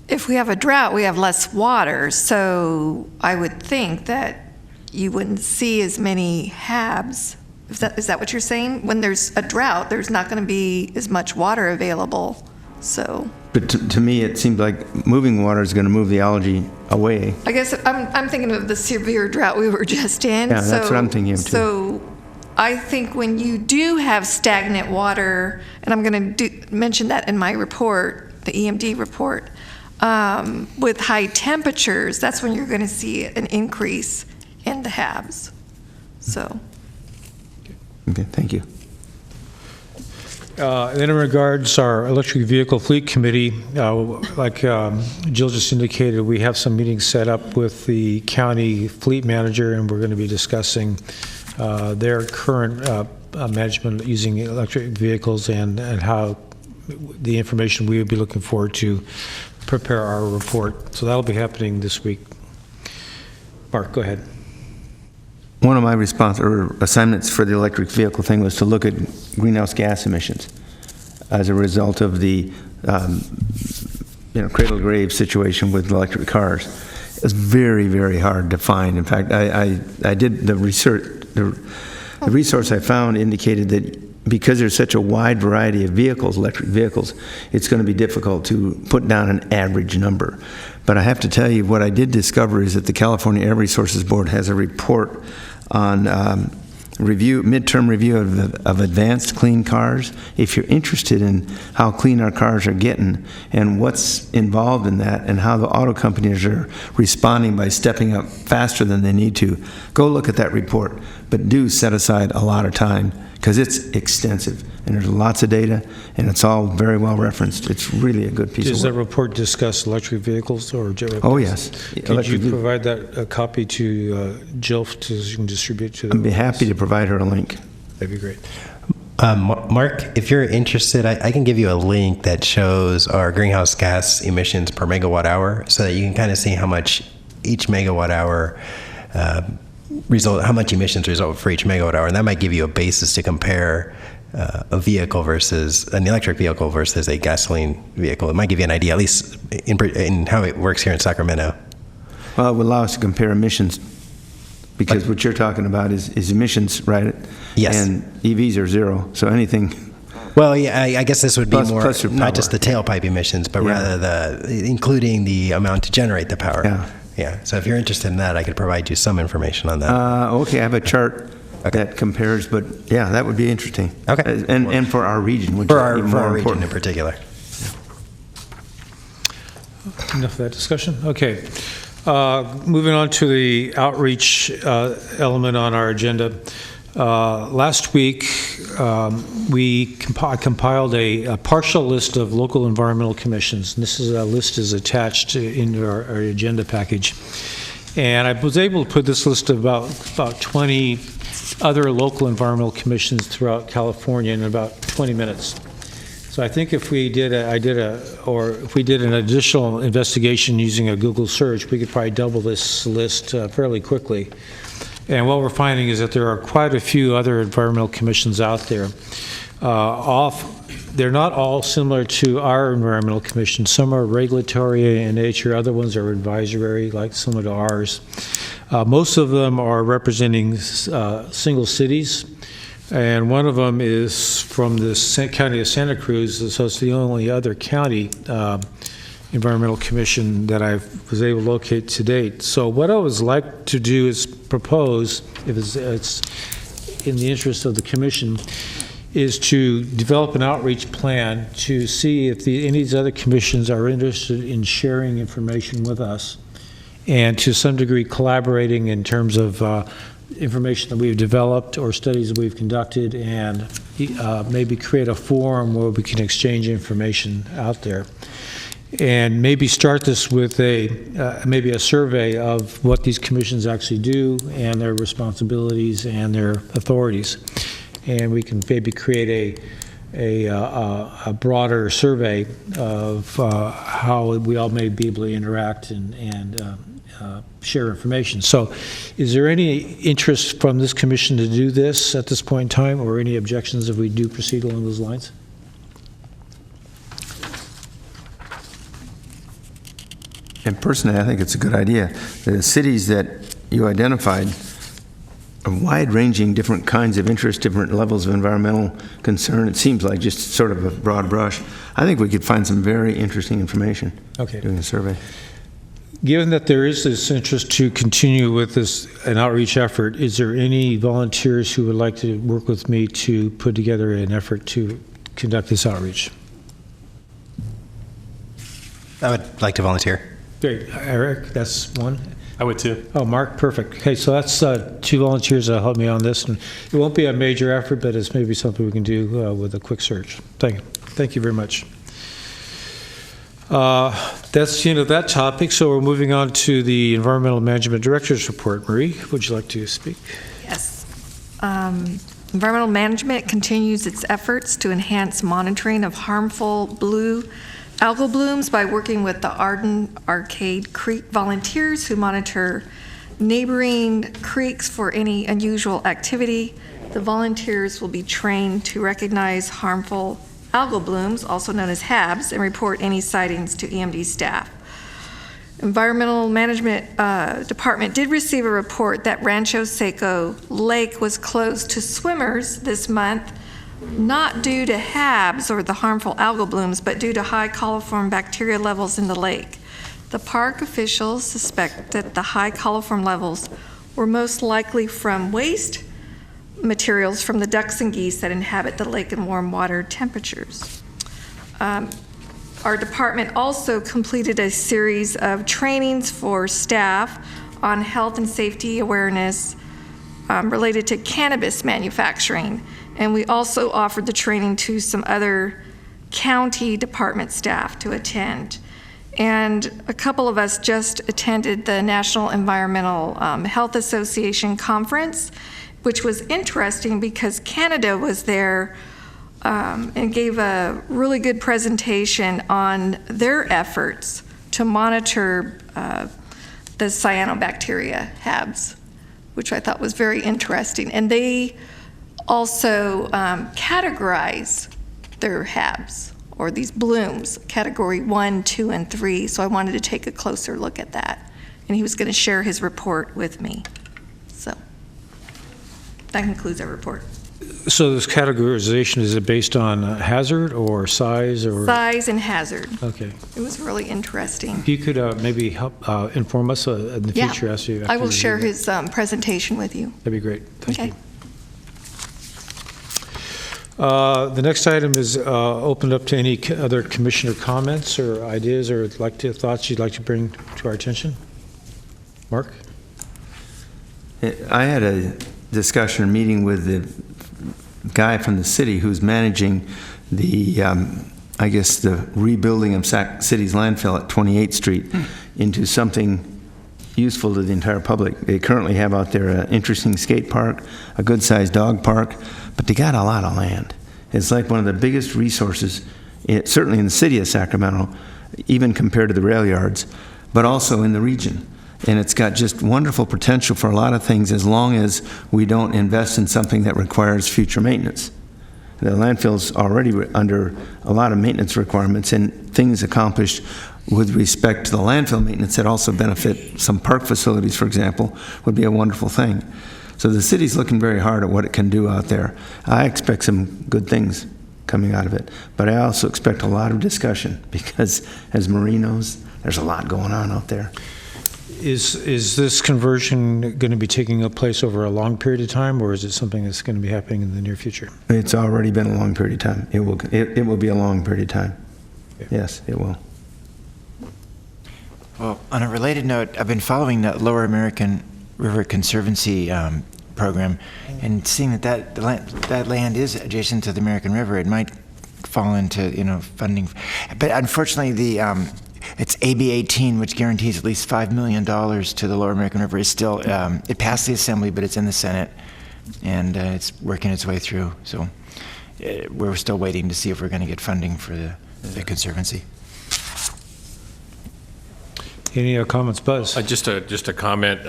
If we have a drought, we have less water, so I would think that you wouldn't see as many HABs. Is that what you're saying? When there's a drought, there's not going to be as much water available, so. But to me, it seems like moving water is going to move the algae away. I guess I'm thinking of the severe drought we were just in. Yeah, that's what I'm thinking of, too. So I think when you do have stagnant water, and I'm going to mention that in my report, the EMD report, with high temperatures, that's when you're going to see an increase in the HABs. So. Okay, thank you. Then in regards our electric vehicle fleet committee, like Jill just indicated, we have some meetings set up with the county fleet manager, and we're going to be discussing their current management using electric vehicles and how the information we would be looking for to prepare our report. So that'll be happening this week. Mark, go ahead. One of my assignments for the electric vehicle thing was to look at greenhouse gas emissions as a result of the cradle-to-grave situation with electric cars. It was very, very hard to find. In fact, I did the research. The resource I found indicated that because there's such a wide variety of vehicles, electric vehicles, it's going to be difficult to put down an average number. But I have to tell you, what I did discover is that the California Air Resources Board has a report on midterm review of advanced clean cars. If you're interested in how clean our cars are getting and what's involved in that and how the auto companies are responding by stepping up faster than they need to, go look at that report. But do set aside a lot of time because it's extensive and there's lots of data and it's all very well referenced. It's really a good piece of work. Does that report discuss electric vehicles or? Oh, yes. Could you provide a copy to Jill so you can distribute to them? I'd be happy to provide her a link. That'd be great. Mark, if you're interested, I can give you a link that shows our greenhouse gas emissions per megawatt hour so that you can kind of see how much each megawatt hour how much emissions result for each megawatt hour, and that might give you a basis to compare a vehicle versus an electric vehicle versus a gasoline vehicle. It might give you an idea, at least in how it works here in Sacramento. Well, it would allow us to compare emissions because what you're talking about is emissions, right? Yes. And EVs are zero, so anything. Well, yeah, I guess this would be more plus not just the tailpipe emissions, but rather including the amount to generate the power. Yeah. Yeah. So if you're interested in that, I could provide you some information on that. Okay, I have a chart that compares, but yeah, that would be interesting. Okay. And for our region, which for is our even more region important in particular. Enough of that discussion? Okay. Moving on to the outreach element on our agenda. Last week, we compiled a partial list of local environmental commissions. And this list is attached into our agenda package. And I was able to put this list of about 20 other local environmental commissions throughout California in about 20 minutes. So I think if we did an additional investigation using a Google search, we could probably double this list fairly quickly. And what we're finding is that there are quite a few other environmental commissions out there. They're not all similar to our environmental commission. Some are regulatory in nature, other ones are advisory, like similar to ours. Most of them are representing single cities, and one of them is from the county of Santa Cruz, so it's the only other county environmental commission that I was able to locate to date. So what I would like to do is propose, if it's in the interest of the commission, is to develop an outreach plan to see if any of these other commissions are interested in sharing information with us and to some degree collaborating in terms of information that we've developed or studies that we've conducted, and maybe create a forum where we can exchange information out there. And maybe start this with maybe a survey of what these commissions actually do and their responsibilities and their authorities. and we can maybe create a broader survey of how we all may be able to interact and share information. So is there any interest from this commission to do this at this point in time, or any objections if we do proceed along those lines? And personally, I think it's a good idea. The cities that you identified are wide-ranging, different kinds of interest, different levels of environmental concern. It seems like just sort of a broad brush. I think we could find some very interesting information doing a survey. Given that there is this interest to continue with an outreach effort, is there any volunteers who would like to work with me to put together an effort to conduct this outreach? I would like to volunteer. Great. Eric, that's one. I would too. Oh, Mark, perfect. Okay, so that's 2 volunteers that'll help me on this, and it won't be a major effort, but it's maybe something we can do with a quick search. Thank you very much. That's the end of that topic, so we're moving on to the Environmental Management Director's Report. Marie, would you like to speak? Yes. Environmental management continues its efforts to enhance monitoring of harmful blue algal blooms by working with the Arden Arcade Creek volunteers who monitor neighboring creeks for any unusual activity. The volunteers will be trained to recognize harmful algal blooms, also known as HABs, and report any sightings to EMD staff. Environmental Management Department did receive a report that Rancho Seco Lake was closed to swimmers this month, not due to HABs or the harmful algal blooms, but due to high coliform bacteria levels in the lake. The park officials suspect that the high coliform levels were most likely from waste materials from the ducks and geese that inhabit the lake in warm water temperatures. Our department also completed a series of trainings for staff on health and safety awareness related to cannabis manufacturing. And we also offered the training to some other county department staff to attend. And a couple of us just attended the National Environmental Health Association conference, which was interesting because Canada was there and gave a really good presentation on their efforts to monitor the cyanobacteria HABs, which I thought was very interesting. And they also categorize their HABs, or these blooms, category 1, 2, and 3. So I wanted to take a closer look at that. And he was going to share his report with me. So that concludes our report. So this categorization, is it based on hazard or size or? Size and hazard. Okay. It was really interesting. If you could maybe help inform us in the future. Yeah, I will share his presentation with you. That'd be great. Thank Okay. you. The next item is opened up to any other commissioner comments or ideas or thoughts you'd like to bring to our attention. Mark? I had a discussion meeting with the guy from the city who's managing the, I guess, the rebuilding of Sac City's landfill at 28th Street into something useful to the entire public. They currently have out there an interesting skate park, a good-sized dog park, but they got a lot of land. It's like one of the biggest resources, certainly in the city of Sacramento, even compared to the rail yards, but also in the region. And it's got just wonderful potential for a lot of things as long as we don't invest in something that requires future maintenance. The landfill's already under a lot of maintenance requirements, and things accomplished with respect to the landfill maintenance that also benefit some park facilities, for example, would be a wonderful thing. So the city's looking very hard at what it can do out there. I expect some good things coming out of it, but I also expect a lot of discussion because, as Marie knows, there's a lot going on out there. Is this conversion going to be taking place over a long period of time, or is it something that's going to be happening in the near future? It's already been a long period of time. It will be a long period of time. Yeah. Yes, it will. Well, on a related note, I've been following the Lower American River Conservancy program, and seeing that land is adjacent to the American River, it might fall into funding. But unfortunately, it's AB 18, which guarantees at least $5 million to the Lower American River, is still, it passed the Assembly, but it's in the Senate. and it's working its way through. So we're still waiting to see if we're going to get funding for the Conservancy. Any other comments, Buzz? Just a comment.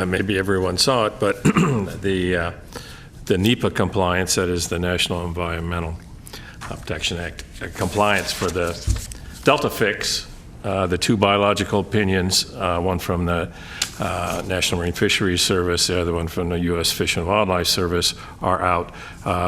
Maybe everyone saw it, but the NEPA compliance, that is the National Environmental Protection Act compliance for the Delta Fix, the two biological opinions, one from the National Marine Fisheries Service, the other one from the U.S. Fish and Wildlife Service, are out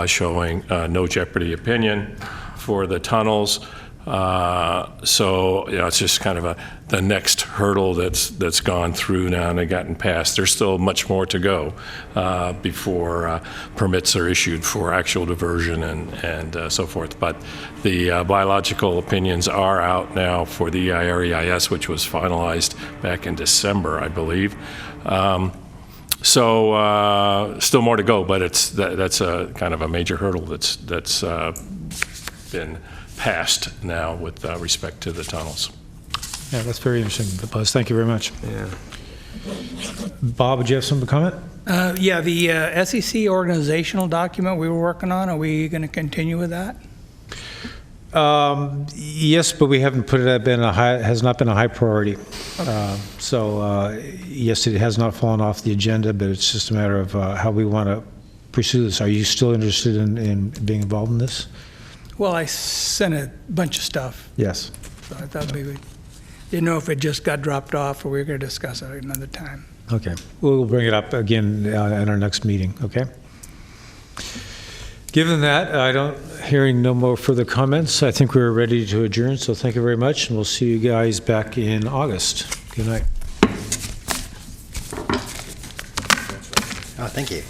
showing no jeopardy opinion for the tunnels. So it's just kind of the next hurdle that's gone through now and gotten past. There's still much more to go before permits are issued for actual diversion and so forth. But the biological opinions are out now for the EIR-EIS, which was finalized back in December, I believe. So still more to go, but that's a kind of a major hurdle that's been passed now with respect to the tunnels. Yeah, that's very interesting, Buzz. Thank you very much. Yeah. Bob, would you have something to comment? Yeah, the SEC organizational document we were working on, are we going to continue with that? Yes, but we haven't put it has not been a high priority. So yes, it has not fallen off the agenda, but it's just a matter of how we want to pursue this. Are you still interested in being involved in this? Well, I sent a bunch of stuff, Yes. so I thought maybe, didn't know if it just got dropped off or we were going to discuss it another time. Okay. We'll bring it up again at our next meeting, okay? Given that, hearing no more further comments, I think we're ready to adjourn, so thank you very much, and we'll see you guys back in August. Good night. Oh, thank you.